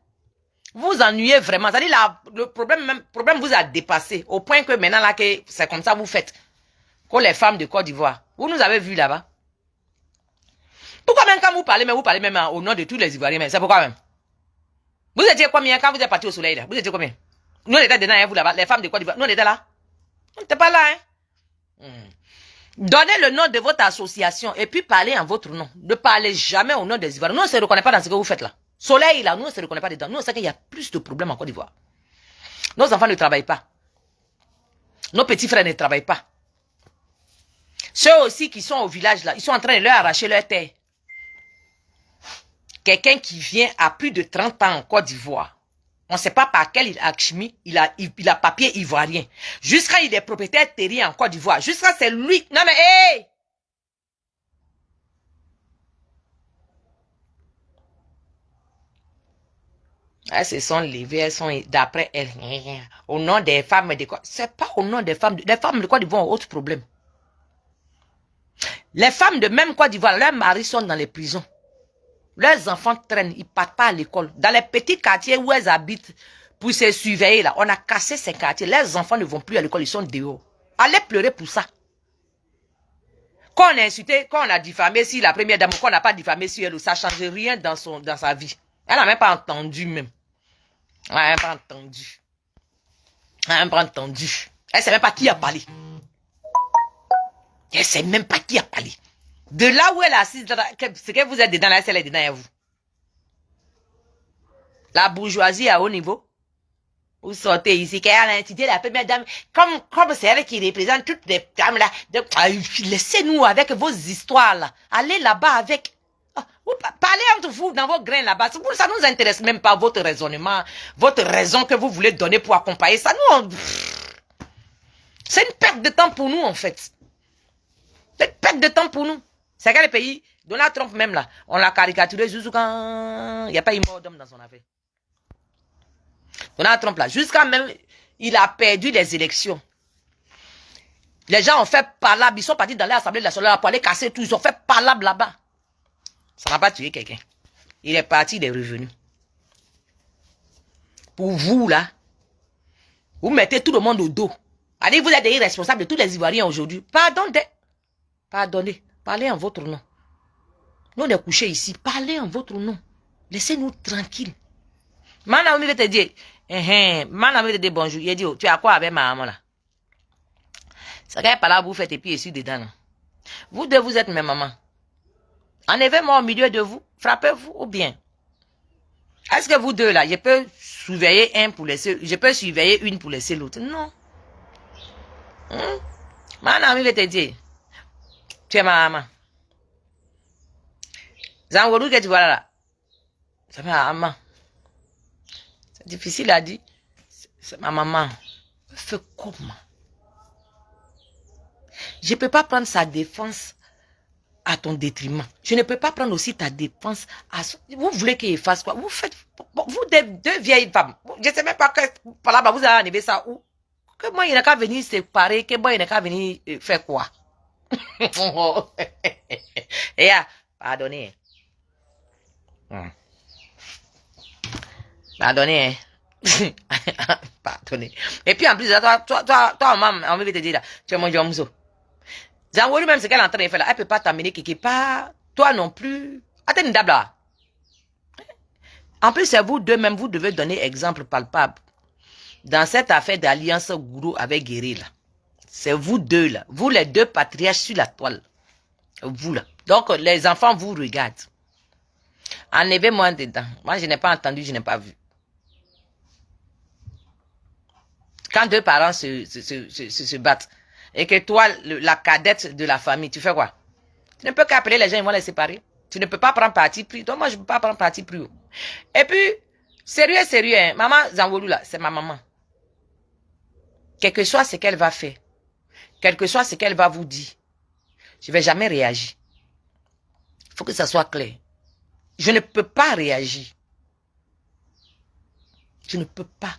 Vous ennuyez vraiment. C'est-à-dire le problème vous a dépassé. Au point que maintenant là, que c'est comme ça vous faites. Comme les femmes de Côte d'Ivoire. Vous nous avez vu là-bas. Pourquoi même quand vous parlez, mais vous parlez même au nom de tous les Ivoiriens, c'est pourquoi même? Vous étiez combien quand vous êtes parti au soleil là? Vous étiez combien? Nous on était dedans, hein, vous là-bas, les femmes de Côte d'Ivoire. Nous on était là. On n'était pas là, hein. Donnez le nom de votre association et puis parlez en votre nom. Ne parlez jamais au nom des Ivoiriens. Nous on ne se reconnaît pas dans ce que vous faites là. Soleil là, nous on ne se reconnaît pas dedans. Nous on sait qu'il y a plus de problèmes en Côte d'Ivoire. Nos enfants ne travaillent pas. Nos petits frères ne travaillent pas. Ceux aussi qui sont au village là, ils sont en train de leur arracher leur terre. Quelqu'un qui vient à plus de 30 ans en Côte d'Ivoire, on ne sait pas par quel alchimie, il a papier ivoirien. Jusqu'à il est propriétaire terrien en Côte d'Ivoire. Jusqu'à c'est lui. Non mais, hey! Elles se sont levées, elles sont d'après elles. Au nom des femmes de quoi? C'est pas au nom des femmes. Les femmes de Côte d'Ivoire ont autre problème. Les femmes de même Côte d'Ivoire, leurs maris sont dans les prisons. Leurs enfants traînent, ils ne partent pas à l'école. Dans les petits quartiers où elles habitent, pour se surveiller là, on a cassé ces quartiers. Les enfants ne vont plus à l'école, ils sont dehors. Allez pleurer pour ça. Quand on a insulté, quand on a diffamé si la première dame, quand on n'a pas diffamé sur elle, ça ne change rien dans sa vie. Elle n'a même pas entendu même. Elle n'a même pas entendu. Elle n'a même pas entendu. Elle ne sait même pas qui a parlé. Elle ne sait même pas qui a parlé. De là où elle est assise, c'est que vous êtes dedans, là, elle est dedans, et vous. La bourgeoisie à haut niveau. Vous sortez ici, qu'elle a intitulé la première dame, comme c'est elle qui représente toutes les dames là. Laissez-nous avec vos histoires là. Allez là-bas avec. Parlez entre vous dans vos grains là-bas. Ça nous intéresse même pas votre raisonnement, votre raison que vous voulez donner pour accompagner ça. Nous, c'est une perte de temps pour nous en fait. C'est une perte de temps pour nous. C'est quel pays? Donald Trump même là, on l'a caricaturé jusqu'à quand il n'y a pas eu mort d'homme dans son affaire. Donald Trump là, jusqu'à même, il a perdu les élections. Les gens ont fait palabre, ils sont partis dans l'Assemblée nationale pour aller casser tout, ils ont fait palabre là-bas. Ça n'a pas tué quelqu'un. Il est parti, il est revenu. Pour vous là, vous mettez tout le monde au dos. Allez, vous êtes des irresponsables de tous les Ivoiriens aujourd'hui. Pardonnez. Parlez en votre nom. Nous, on est couchés ici. Parlez en votre nom. Laissez-nous tranquilles. Manami va te dire, Manami va te dire bonjour. Il dit, tu as quoi avec ma maman là? Ça qu'elle par là, vous faites et puis ici dedans. Là. Vous deux, vous êtes mes mamans. Enlevez-moi au milieu de vous. Frappez-vous ou bien? Est-ce que vous deux là, je peux surveiller un pour laisser, je peux surveiller une pour laisser l'autre? Non. Manami va te dire. Tu es ma maman. Zangourou que tu vois là. C'est ma maman. C'est difficile à dire. C'est ma maman. Fais comment? Je ne peux pas prendre sa défense à ton détriment. Je ne peux pas prendre aussi ta défense à son... Vous voulez qu'il fasse quoi? Vous faites... Vous deux vieilles femmes. Je ne sais même pas que par là-bas vous allez arriver ça où. Que moi il n'a qu'à venir se séparer. Que moi il n'a qu'à venir faire quoi? Et pardonnez. Pardonnez. Pardonnez. Et puis en plus, toi, maman, on veut te dire là, tu es mon jomzo. Zangourou même ce qu'elle est en train de faire là, elle ne peut pas t'amener quelque part. Toi non plus. Attends une dame là. En plus, c'est vous deux même, vous devez donner exemple palpable. Dans cette affaire d'alliance gourou avec Guéry là. C'est vous deux là. Vous les deux patriarches sur la toile. Vous là. Donc les enfants vous regardent. Enlevez-moi dedans. Moi, je n'ai pas entendu, je n'ai pas vu. Quand deux parents se battent, et que toi, la cadette de la famille, tu fais quoi? Tu ne peux qu'appeler les gens, ils vont les séparer. Tu ne peux pas prendre parti pris. Donc, moi, je ne peux pas prendre parti pris. Et puis, sérieux, hein. Maman Zanwolu, là, c'est ma maman. Quel que soit ce qu'elle va faire, quel que soit ce qu'elle va vous dire, je ne vais jamais réagir. Il faut que ça soit clair. Je ne peux pas réagir. Je ne peux pas.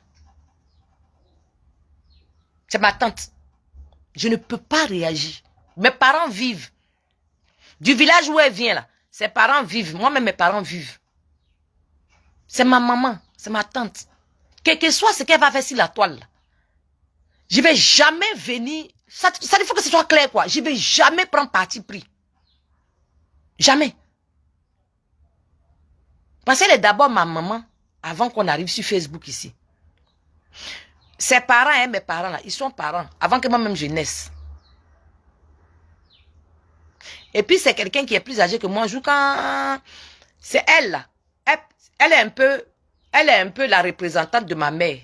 C'est ma tante. Je ne peux pas réagir. Mes parents vivent. Du village où elle vient là, ses parents vivent. Moi-même, mes parents vivent. C'est ma maman, c'est ma tante. Quel que soit ce qu'elle va faire sur la toile là, je ne vais jamais venir. Ça, il faut que ce soit clair quoi. Je ne vais jamais prendre parti pris. Jamais. Parce qu'elle est d'abord ma maman avant qu'on arrive sur Facebook ici. Ses parents et mes parents là, ils sont parents avant que moi-même je naisse. Et puis c'est quelqu'un qui est plus âgé que moi. C'est elle là. Elle est un peu la représentante de ma mère.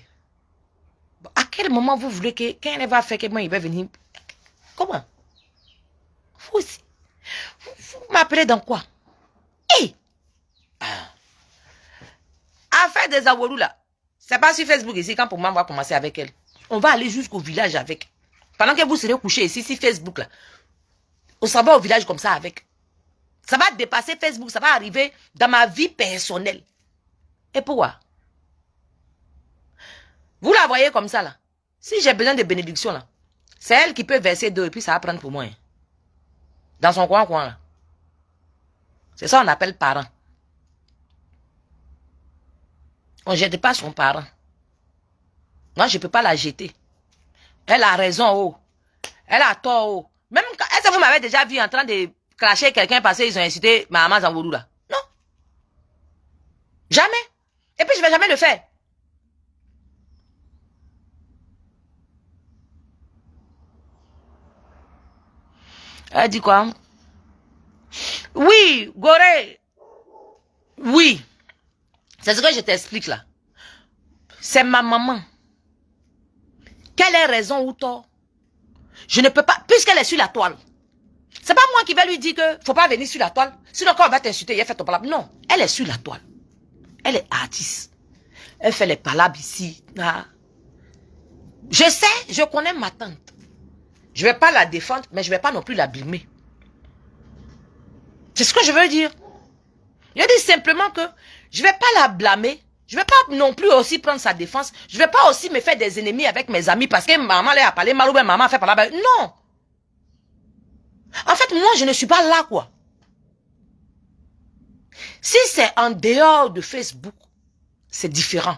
À quel moment vous voulez que quand elle va faire que moi il va venir? Comment? Vous aussi. Vous m'appelez dans quoi? Hey! Affaire des Awourou là. C'est pas sur Facebook ici quand pour moi on va commencer avec elle. On va aller jusqu'au village avec. Pendant que vous serez couché ici sur Facebook là. On s'en va au village comme ça avec. Ça va dépasser Facebook, ça va arriver dans ma vie personnelle. Et pourquoi? Vous la voyez comme ça là. Si j'ai besoin de bénédiction là, c'est elle qui peut verser 2 et puis ça va prendre pour moi. Hein. Dans son coin là. C'est ça qu'on appelle parent. On ne jette pas son parent. Moi, je ne peux pas la jeter. Elle a raison, oh. Elle a tort, oh. Même quand, est-ce que vous m'avez déjà vu en train de cracher quelqu'un parce qu'ils ont incité ma maman Zanwolu là? Non. Jamais. Et puis, je ne vais jamais le faire. Elle dit quoi? Oui, Gorée. Oui. C'est ce que je t'explique là. C'est ma maman. Quelle est raison ou tort? Je ne peux pas, puisqu'elle est sur la toile. C'est pas moi qui vais lui dire que faut pas venir sur la toile. Sinon quand on va t'insulter, il a fait ton palabre. Non, elle est sur la toile. Elle est artiste. Elle fait les palabres ici. Là. Je sais, je connais ma tante. Je ne vais pas la défendre, mais je ne vais pas non plus la blâmer. C'est ce que je veux dire. Je dis simplement que je ne vais pas la blâmer. Je ne vais pas non plus aussi prendre sa défense. Je ne vais pas aussi me faire des ennemis avec mes amis parce que maman leur a parlé mal ou bien maman a fait parler. Non. En fait, moi, je ne suis pas là, quoi. Si c'est en dehors de Facebook, c'est différent.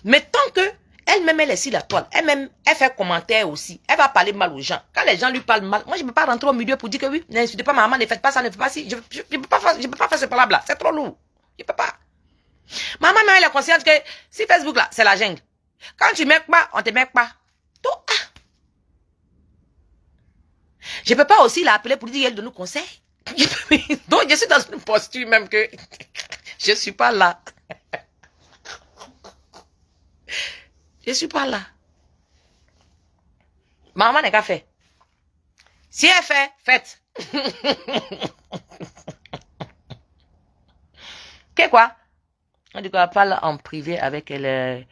Mais tant que elle-même, elle est sur la toile, elle-même, elle fait commentaire aussi. Elle va parler mal aux gens. Quand les gens lui parlent mal, moi, je ne peux pas rentrer au milieu pour dire que oui, n'insultez pas maman, ne faites pas ça, ne faites pas ci. Je ne peux pas faire ce palabre-là. C'est trop lourd. Je ne peux pas. Maman, elle est consciente que si Facebook, là, c'est la jungle. Quand tu ne m'aimes pas, on ne te met pas. Tout, Je ne peux pas aussi l'appeler pour dire qu'elle donne nous conseils. Donc, je suis dans une posture même que je ne suis pas là. Je ne suis pas là. Maman n'est qu'à faire. Si elle fait, faites. Qu'est-ce quoi? On dit qu'elle parle en privé avec elle.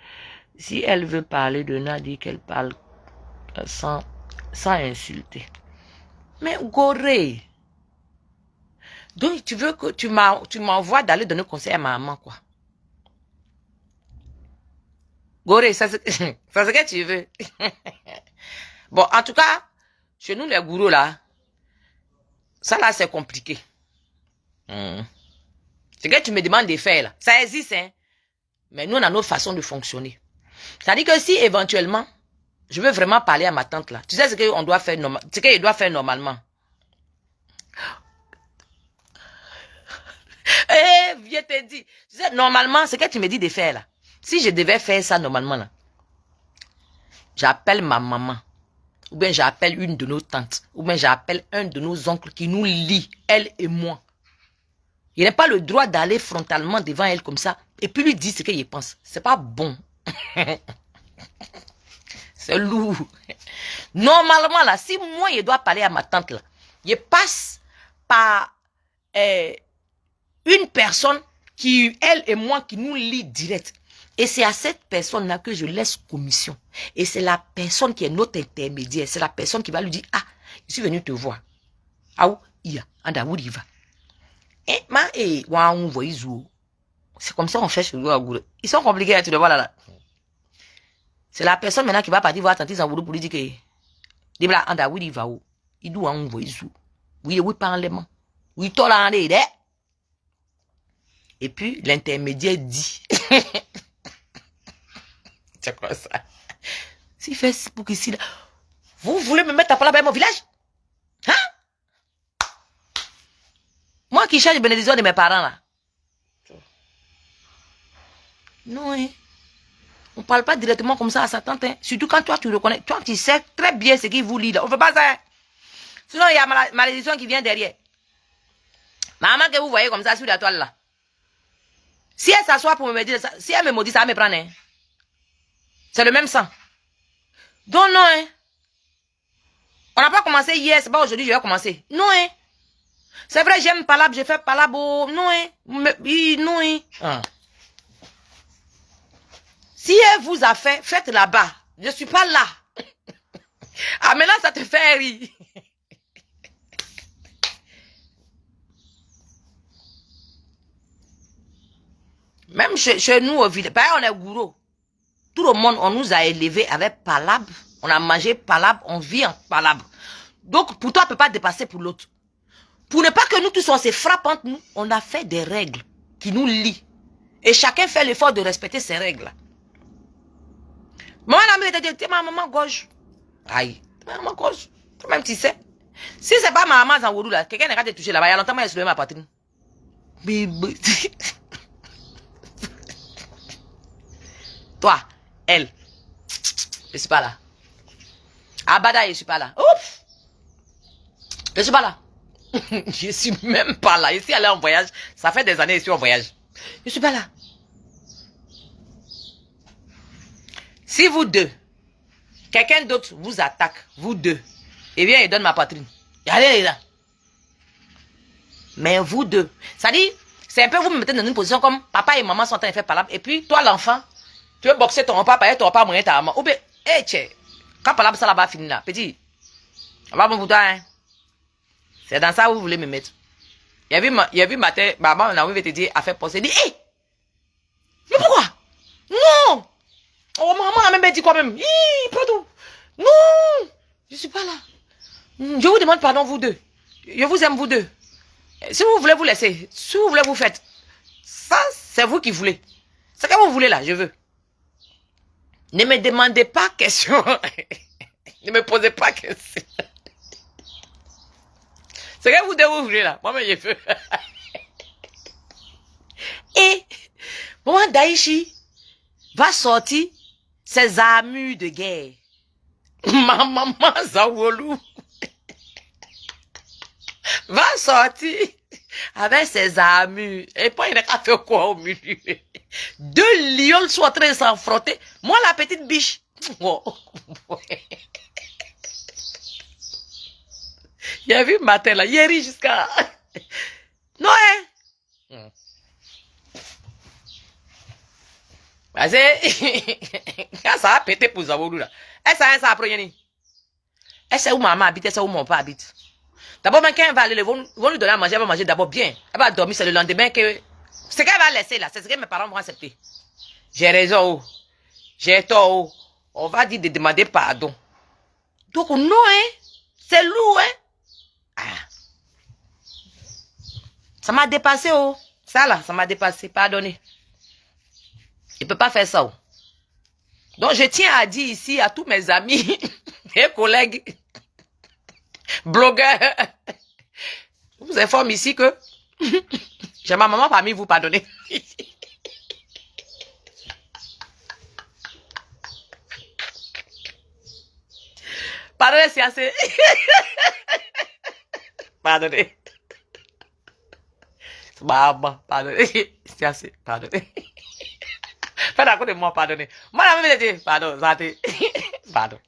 Si elle veut parler de Nadi, qu'elle parle sans insulter. Mais Gorée. Donc tu veux que tu m'envoies d'aller donner conseil à ma maman, quoi. Gorée, ça c'est ce que tu veux. Bon, en tout cas, chez nous les gourous là, ça là c'est compliqué. Ce que tu me demandes de faire là, ça existe, hein. Mais nous on a notre façon de fonctionner. C'est-à-dire que si éventuellement, je veux vraiment parler à ma tante là, tu sais ce qu'on doit faire ce qu'il doit faire normalement. Eh, viens te dire. Tu sais, normalement, ce que tu me dis de faire là, si je devais faire ça normalement là, j'appelle ma maman, ou bien j'appelle une de nos tantes, ou bien j'appelle un de nos oncles qui nous lie, elle et moi. Il n'a pas le droit d'aller frontalement devant elle comme ça et puis lui dire ce qu'il pense. C'est pas bon. C'est lourd. Normalement, là, si moi, je dois parler à ma tante, là, je passe par une personne qui, elle et moi, qui nous lit direct. Et c'est à cette personne-là que je laisse commission. Et c'est la personne qui est notre intermédiaire. C'est la personne qui va lui dire, ah, je suis venu te voir. Ah, où il y a, anda, où il va. C'est comme ça qu'on cherche le Gourou. Ils sont compliqués, tu le vois là. C'est la personne maintenant qui va partir voir tante Zangourou pour lui dire que Dibla anda où il va où. Il doit envoyer sous. Oui, oui, parlement. Oui, toi là, et puis l'intermédiaire dit. C'est quoi ça? S'il fait pour qu'ici là, vous voulez me mettre à parler avec mon village? Hein? Moi qui cherche bénédiction de mes parents là. Non, hein. On ne parle pas directement comme ça à sa tante. Hein. Surtout quand toi tu reconnais. Toi tu sais très bien ce qu'il vous lit là. On ne fait pas ça. Hein. Sinon il y a malédiction qui vient derrière. Maman que vous voyez comme ça sur la toile là. Si elle s'assoit pour me dire ça, si elle me maudit, ça va me prendre. Hein. C'est le même sang. Donc non, hein. On n'a pas commencé hier, c'est pas aujourd'hui que je vais commencer. Non, hein. C'est vrai, j'aime palabre, je fais palabre. Non, hein. Non, hein. Ah. Si elle vous a fait, faites là-bas. Je ne suis pas là. Ah, maintenant, ça te fait rire. Même chez nous au village, on est gourou. Tout le monde, on nous a élevés avec palabre. On a mangé palabre, on vit en palabre. Donc, pour toi, on ne peut pas dépasser pour l'autre. Pour ne pas que nous tous, on se frappe entre nous, on a fait des règles qui nous lient. Et chacun fait l'effort de respecter ces règles-là. Maman, la mère, t'es ma maman gauche. Aïe, ma maman gauche. Toi-même, tu sais. Si c'est pas ma maman Zangourou, là, quelqu'un n'a qu'à te toucher là-bas. Il y a longtemps, moi, j'ai soulevé ma poitrine. Toi, elle. Je suis pas là. Abada, je suis pas là. Ouf! Je suis pas là. Je suis même pas là. Je suis allé en voyage. Ça fait des années que je suis en voyage. Je suis pas là. Si vous deux, quelqu'un d'autre vous attaque, vous deux, eh bien, il donne ma poitrine. Allez là. Mais vous deux, ça dit, c'est un peu vous me mettez dans une position comme papa et maman sont en train de faire palabre. Et puis, toi, l'enfant, tu veux boxer ton papa et ton papa moyen ta maman. Ou bien, hé, tchè, quand palabre ça là-bas fini là, petit, on va bon pour toi, hein. C'est dans ça où vous voulez me mettre. Il y a vu matin, maman, on a envie de te dire, à faire penser, dit, hé, mais pourquoi? Non! Oh, maman a même dit quoi même? Pardon. Non! Je suis pas là. Je vous demande pardon, vous deux. Je vous aime, vous deux. Si vous voulez vous laisser, si vous voulez vous faites. Ça, c'est vous qui voulez. C'est que vous voulez là, je veux. Ne me demandez pas question. Ne me posez pas question. C'est que vous deux vous voulez là. Moi-même, je veux. Et, moi, Daïchi va sortir ses armures de guerre. Ma maman Zangourou va sortir avec ses armures. Et puis il n'a qu'à faire quoi au milieu? Deux lions sont en train de s'affronter. Moi, la petite biche. Oh. Il a vu matin là, il rit jusqu'à... Non, hein? Quand ça a pété pour Zangourou là. Est-ce que ça a pris? Est-ce où maman habite? Est-ce où mon père habite? D'abord, quand elle va aller, ils vont lui donner à manger, elle va manger d'abord bien. Elle va dormir, c'est le lendemain que... Ce qu'elle va laisser là, c'est ce que mes parents vont accepter. J'ai raison, j'ai tort. On va dire de demander pardon. Donc non, hein? C'est lourd, hein? Ah. Ça m'a dépassé, oh. Ça là, ça m'a dépassé, pardonnez. Il ne peut pas faire ça. Oh. Donc, je tiens à dire ici à tous mes amis et collègues, blogueurs, je vous informe ici que j'ai ma maman parmi vous, pardonnez. Pardonnez, c'est assez. Pardonnez. Maman, pardonnez. C'est assez, pardonnez. Faites à côté de moi, pardonnez. Moi, la même dit, pardon, Zate. Pardon.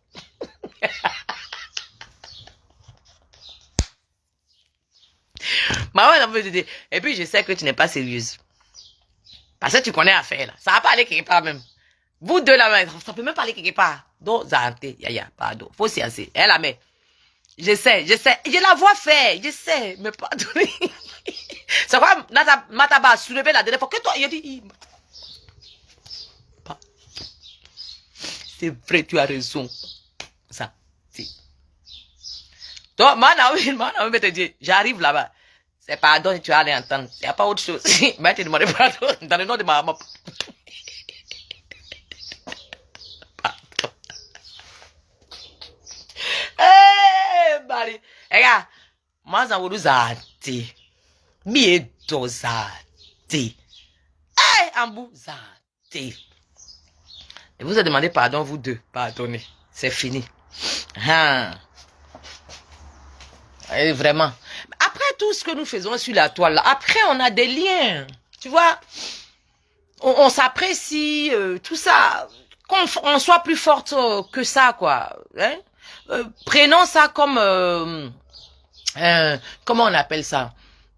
Maman, la même dit, et puis je sais que tu n'es pas sérieuse. Parce que tu connais affaire, là. Ça va pas aller quelque part même. Vous deux, là, ça peut même pas aller quelque part. Donc, Zate, yaya, pardon. Faut s'y asseoir. Elle la met. Je sais. Je la vois faire. Je sais. Mais pardonnez. C'est quoi, Mataba a soulevé la dernière fois que toi, il a dit, c'est vrai, tu as raison. Ça, c'est. Donc, Manaoui te dit, j'arrive là-bas. C'est pardon, tu vas aller entendre. Il n'y a pas autre chose. Mais tu demandes pardon dans le nom de ma maman. Eh, Bari. Regarde, moi, j'en veux zati. Miedo zati. Eh, Ambou zati. Et vous avez demandé pardon, vous deux. Pardonnez. C'est fini. Ah. Et vraiment. Après tout ce que nous faisons sur la toile, là, après, on a des liens. Tu vois, on s'apprécie, tout ça. Qu'on soit plus forte que ça, quoi. Hein? Prenons ça comme... comment on appelle ça?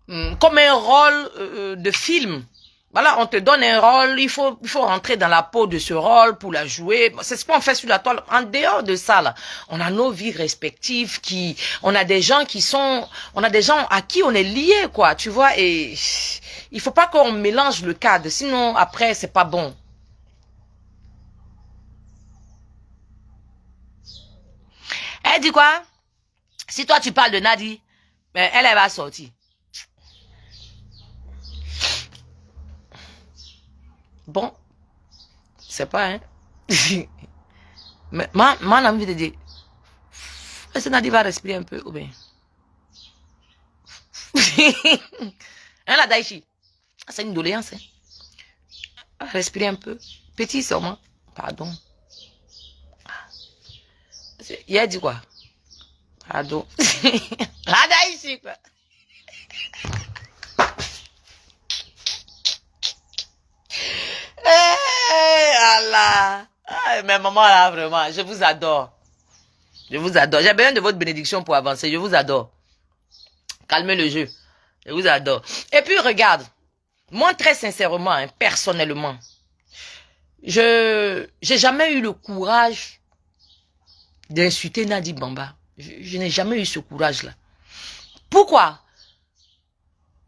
Comme un rôle de film. Voilà, on te donne un rôle, il faut rentrer dans la peau de ce rôle pour la jouer. C'est ce qu'on fait sur la toile. En dehors de ça, là, on a nos vies respectives on a des gens à qui on est lié, quoi, tu vois, et il faut pas qu'on mélange le cadre, sinon après, c'est pas bon. Elle dit quoi? Si toi tu parles de Nadi, ben, elle va sortir. Bon, c'est pas, hein. Mais moi, j'ai envie de dire, est-ce que Nadi va respirer un peu ou bien? Hein, la Daichi? C'est une doléance, hein. Respirer un peu. Petit seulement. Pardon. Il a dit quoi? Pardon. La Daichi, quoi. Allah. Mais maman, là, vraiment, je vous adore. Je vous adore. J'ai besoin de votre bénédiction pour avancer. Je vous adore. Calmez le jeu. Je vous adore. Et puis, regarde. Moi, très sincèrement, hein, personnellement, j'ai jamais eu le courage d'insulter Nadi Bamba. Je n'ai jamais eu ce courage-là. Pourquoi?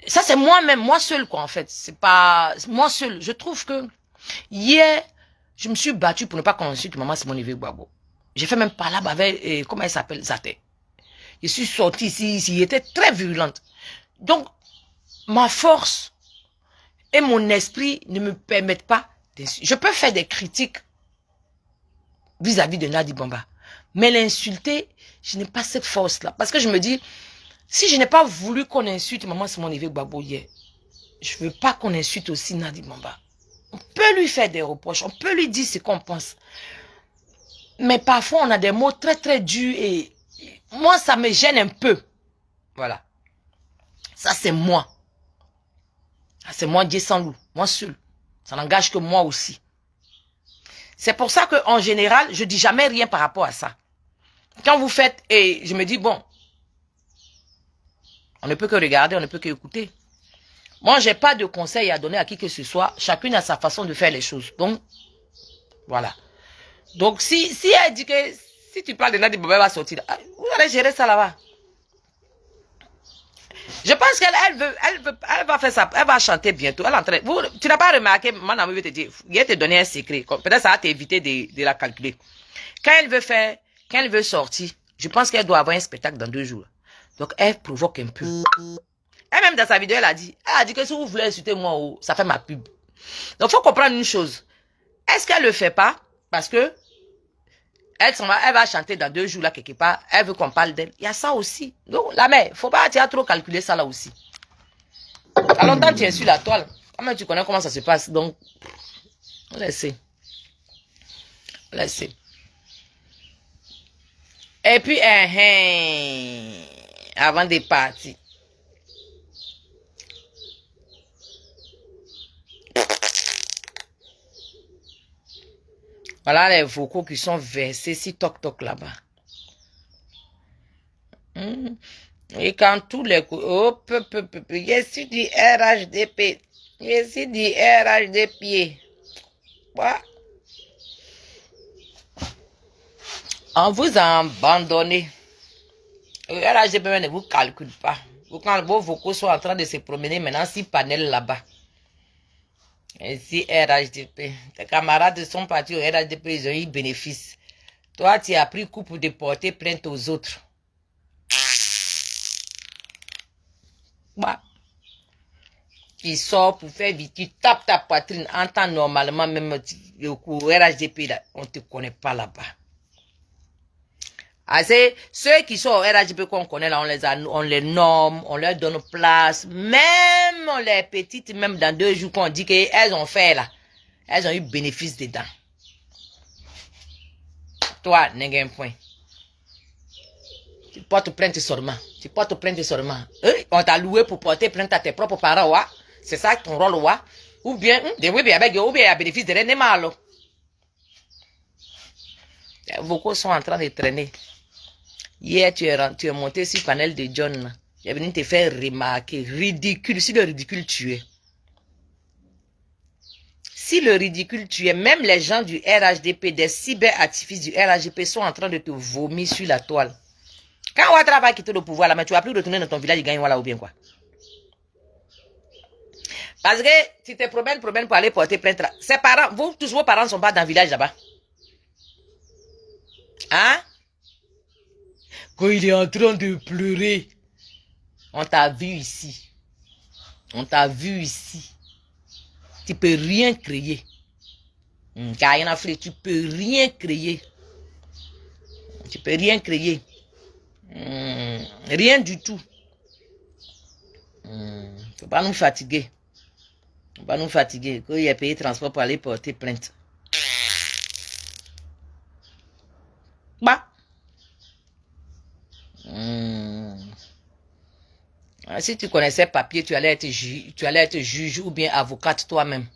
Ça, c'est moi-même, moi seul, quoi, en fait. C'est pas moi seul. Je trouve que hier, je me suis battue pour ne pas qu'on insulte maman Simone Veil Gbagbo. J'ai fait même palabre avec, comment elle s'appelle, Zate. Je suis sortie ici, elle était très virulente. Donc, ma force et mon esprit ne me permettent pas d'insulter. Je peux faire des critiques vis-à-vis de Nadi Bamba. Mais l'insulter, je n'ai pas cette force-là. Parce que je me dis, si je n'ai pas voulu qu'on insulte maman Simone Veil Gbagbo hier, je ne veux pas qu'on insulte aussi Nadi Bamba. On peut lui faire des reproches, on peut lui dire ce qu'on pense. Mais parfois, on a des mots très très durs et moi, ça me gêne un peu. Voilà. Ça, c'est moi. C'est moi, Dieu sans loup. Moi seul. Ça n'engage que moi aussi. C'est pour ça qu'en général, je ne dis jamais rien par rapport à ça. Quand vous faites, et je me dis, bon, on ne peut que regarder, on ne peut que écouter. Moi, je n'ai pas de conseils à donner à qui que ce soit. Chacune a sa façon de faire les choses. Donc, voilà. Donc, si elle dit que si tu parles de Nadi Bamba, elle va sortir. Vous allez gérer ça là-bas. Je pense qu'elle va faire ça. Elle va chanter bientôt. Tu n'as pas remarqué, mon ami veut te dire, il va te donner un secret. Peut-être ça va t'éviter de la calculer. Quand elle veut sortir, je pense qu'elle doit avoir un spectacle dans 2 jours. Donc, elle provoque un peu. Elle-même, dans sa vidéo, elle a dit que si vous voulez insulter moi, ça fait ma pub. Donc, il faut comprendre une chose. Est-ce qu'elle ne le fait pas parce que elle va chanter dans 2 jours là quelque part, elle veut qu'on parle d'elle. Il y a ça aussi. Donc, la mère, faut pas trop calculer ça là aussi. À longtemps, tu es sur la toile. Mais tu connais comment ça se passe. Donc, laissez. Et puis, avant de partir, Voilà les vocaux qui sont versés si toc là-bas. Et quand tous les coups, oh, je suis du RHDP. Je suis du RHDP. Quoi? On vous a abandonné. Le RHDP ne vous calcule pas. Quand vos vocaux sont en train de se promener maintenant, 6 panels là-bas. Et si RHDP, tes camarades sont partis au RHDP, ils ont eu bénéfice. Toi, tu as pris coup pour déporter plainte aux autres. Bah. Tu sors pour faire vite, tu tapes ta poitrine en temps normalement, même au RHDP, là, on ne te connaît pas là-bas. C'est ceux qui sont au RHDP qu'on connaît là, on les nomme, on leur donne place, même les petites, même dans 2 jours qu'on dit qu'elles ont fait là, elles ont eu bénéfice dedans. Toi, n'est-ce un point. Tu portes plainte seulement. Tu portes plainte seulement. On t'a loué pour porter plainte à tes propres parents, ouais. C'est ça ton rôle, ouais. Ou bien, ou bien, à bénéfice de rien de mal. Beaucoup sont en train de traîner. Hier, tu es monté sur le panel de John. Il est venu te faire remarquer. Ridicule. Si le ridicule tu es. Si le ridicule tu es, même les gens du RHDP, des cyberactivistes du RHDP sont en train de te vomir sur la toile. Quand Ouattara va quitter le pouvoir, là, mais tu vas plus retourner dans ton village, gagne voilà ou bien quoi. Parce que tu te promènes pour aller porter plainte là. Ses parents, vous, tous vos parents ne sont pas dans le village là-bas. Hein? Quand il est en train de pleurer, on t'a vu ici. On t'a vu ici. Tu peux rien créer. Tu peux rien créer. Tu peux rien créer. Rien du tout. Faut pas nous fatiguer. Faut pas nous fatiguer. Quand il y a payé transport pour aller porter plainte. Bah. Si tu connaissais papier, tu allais être juge ou bien avocate toi-même.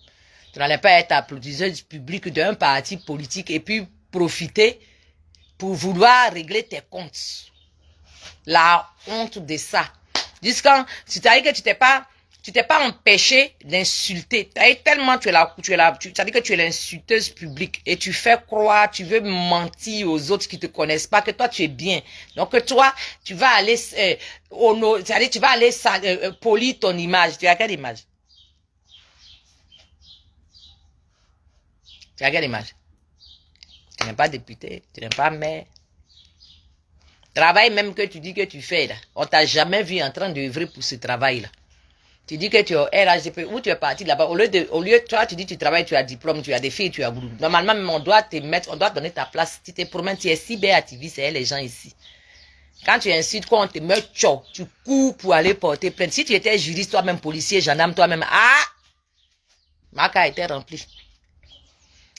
Tu n'allais pas être applaudiseuse publique d'un parti politique et puis profiter pour vouloir régler tes comptes. La honte de ça. Jusqu'à tu t'as dit que tu t'es pas empêché d'insulter. Tellement ça veut dire que tu es l'insulteuse publique et tu fais croire, tu veux mentir aux autres qui te connaissent pas que toi tu es bien. Donc toi, tu vas aller c'est-à-dire tu vas aller polir ton image. Tu as quelle image? Tu as quelle image? Tu n'es pas député, tu n'es pas maire. Travail même que tu dis que tu fais là. On t'a jamais vu en train d'œuvrer pour ce travail-là. Tu dis que tu es au RHDP, où tu es parti là-bas. Au lieu, toi, tu dis que tu travailles, tu as diplôme, tu as des filles, tu as goût. Normalement, même on doit te mettre, on doit donner ta place. Tu te promènes, tu es cyberactiviste, c'est les gens ici. Quand tu insultes, quand on te met tchou, tu cours pour aller porter plainte. Si tu étais juriste, toi-même policier, gendarme, toi-même, ma carte était remplie.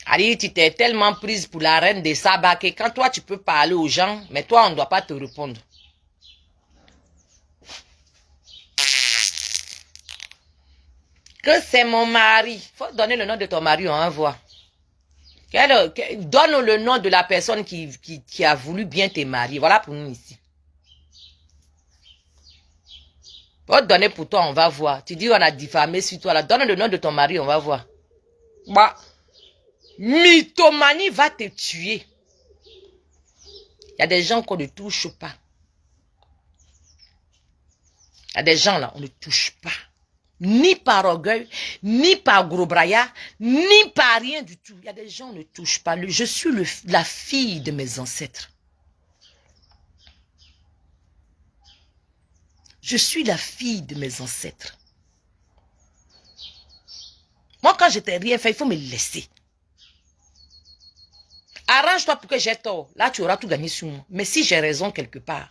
Allez, tu t'es tellement prise pour la reine des sabbats que quand toi, tu peux parler aux gens, mais toi, on ne doit pas te répondre. Que c'est mon mari. Faut donner le nom de ton mari, on va voir. Donne le nom de la personne qui a voulu bien te marier. Voilà pour nous ici. Faut donner pour toi, on va voir. Tu dis on a diffamé sur toi là. Donne le nom de ton mari, on va voir. Bah. Mythomanie va te tuer. Il y a des gens qu'on ne touche pas. Il y a des gens là, on ne touche pas. Ni par orgueil, ni par gros braillard, ni par rien du tout. Il y a des gens qui ne touchent pas. Je suis la fille de mes ancêtres. Je suis la fille de mes ancêtres. Moi, quand je t'ai rien fait, il faut me laisser. Arrange-toi pour que j'ai tort. Là, tu auras tout gagné sur moi. Mais si j'ai raison quelque part,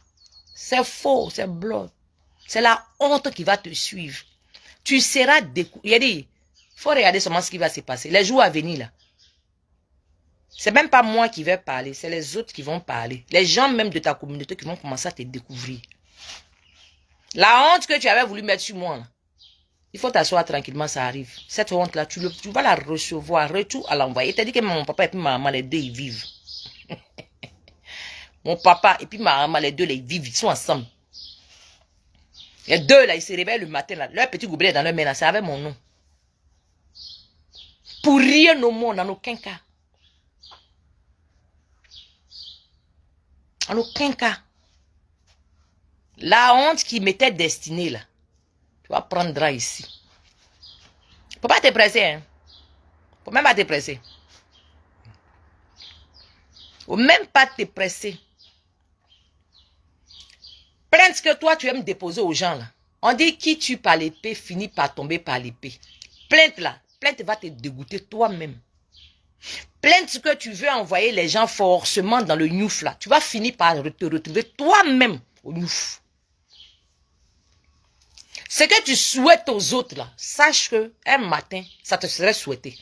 c'est faux, c'est blanc. C'est la honte qui va te suivre. Tu seras découvert. Il faut regarder seulement ce qui va se passer. Les jours à venir, là. C'est même pas moi qui vais parler, c'est les autres qui vont parler. Les gens même de ta communauté qui vont commencer à te découvrir. La honte que tu avais voulu mettre sur moi, là. Il faut t'asseoir tranquillement, ça arrive. Cette honte-là, tu vas la recevoir, retour à l'envoyer. Il t'a dit que mon papa et puis ma maman, les deux, ils vivent. Mon papa et puis ma maman, les deux, ils vivent, ils sont ensemble. Les deux, là, ils se réveillent le matin, là. Leur petit gobelet dans leur main, là, c'est avec mon nom. Pour rien au monde, en aucun cas. En aucun cas. La honte qui m'était destinée, là, tu vas prendre ici. Faut pas te presser, hein. Faut même pas te presser. Faut même pas te presser. Plainte que toi, tu aimes déposer aux gens, là. On dit qui tue par l'épée finit par tomber par l'épée. Plainte là. Plainte va te dégoûter toi-même. Plainte que tu veux envoyer les gens forcément dans le Newf là. Tu vas finir par te retrouver toi-même au Newf. Ce que tu souhaites aux autres là, sache que un matin, ça te serait souhaité.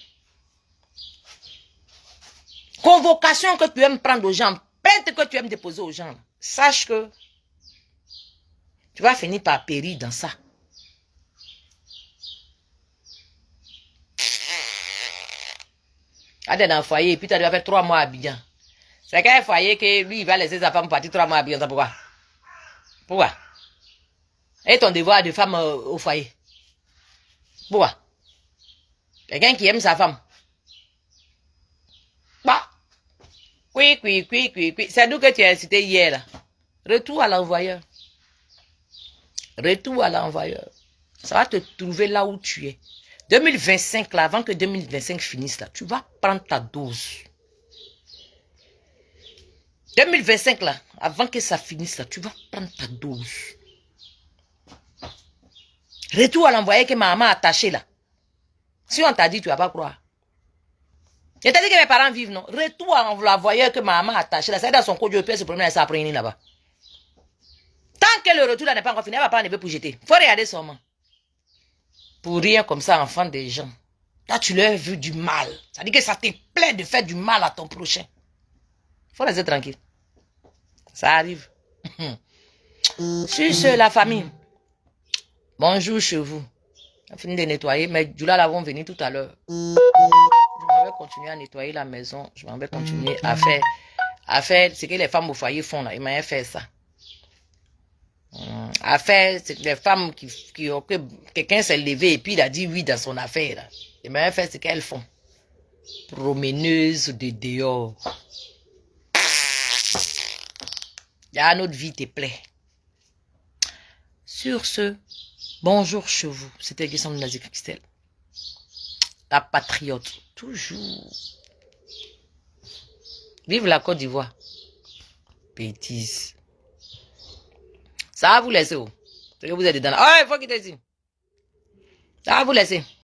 Convocation que tu aimes prendre aux gens, plainte que tu aimes déposer aux gens, là, sache que tu vas finir par périr dans ça. Allez dans le foyer et puis tu dois faire 3 mois à Abidjan. C'est quel foyer que lui, il va laisser sa femme partir 3 mois à Abidjan. Pourquoi? Pourquoi? Et ton devoir de femme au foyer. Pourquoi? Quelqu'un qui aime sa femme. Bah. Oui. C'est nous que tu as incité hier là. Retour à l'envoyeur. Retour à l'envoyeur. Ça va te trouver là où tu es. 2025 là, avant que 2025 finisse là, tu vas prendre ta dose. 2025 là, avant que ça finisse là, tu vas prendre ta dose. Retour à l'envoyeur que ma maman a attaché là. Si on t'a dit, tu vas pas croire. Je t'ai dit que mes parents vivent, non? Retour à l'envoyeur que ma maman a attaché là. C'est dans son code, je peux se promener ça après là-bas. Tant que le retour là n'est pas encore fini, elle va pas enlever pour jeter. Faut regarder seulement. Pour rien comme ça, enfant des gens. Là, tu leur veux du mal. Ça veut dire que ça te plaît de faire du mal à ton prochain. Faut rester tranquille. Ça arrive. Sur ce, la famille. Bonjour chez vous. On a fini de nettoyer, mais Djoula là vont venir tout à l'heure. Je m'en vais continuer à nettoyer la maison. Je m'en vais continuer à faire ce que les femmes au foyer font là. Ils m'ont fait ça. Affaire, c'est les femmes que quelqu'un s'est levé et puis il a dit oui dans son affaire. Là. Et bien, fait ce qu'elles font. Promeneuses de dehors. Là, notre vie te plaît. Sur ce, bonjour chez vous. C'était Guessant de Nazi Christelle. La patriote. Toujours. Vive la Côte d'Ivoire. Bêtise. Ça va vous laisser où? C'est que vous êtes dedans. Oh, il faut quitter ici. Ça va vous laisser.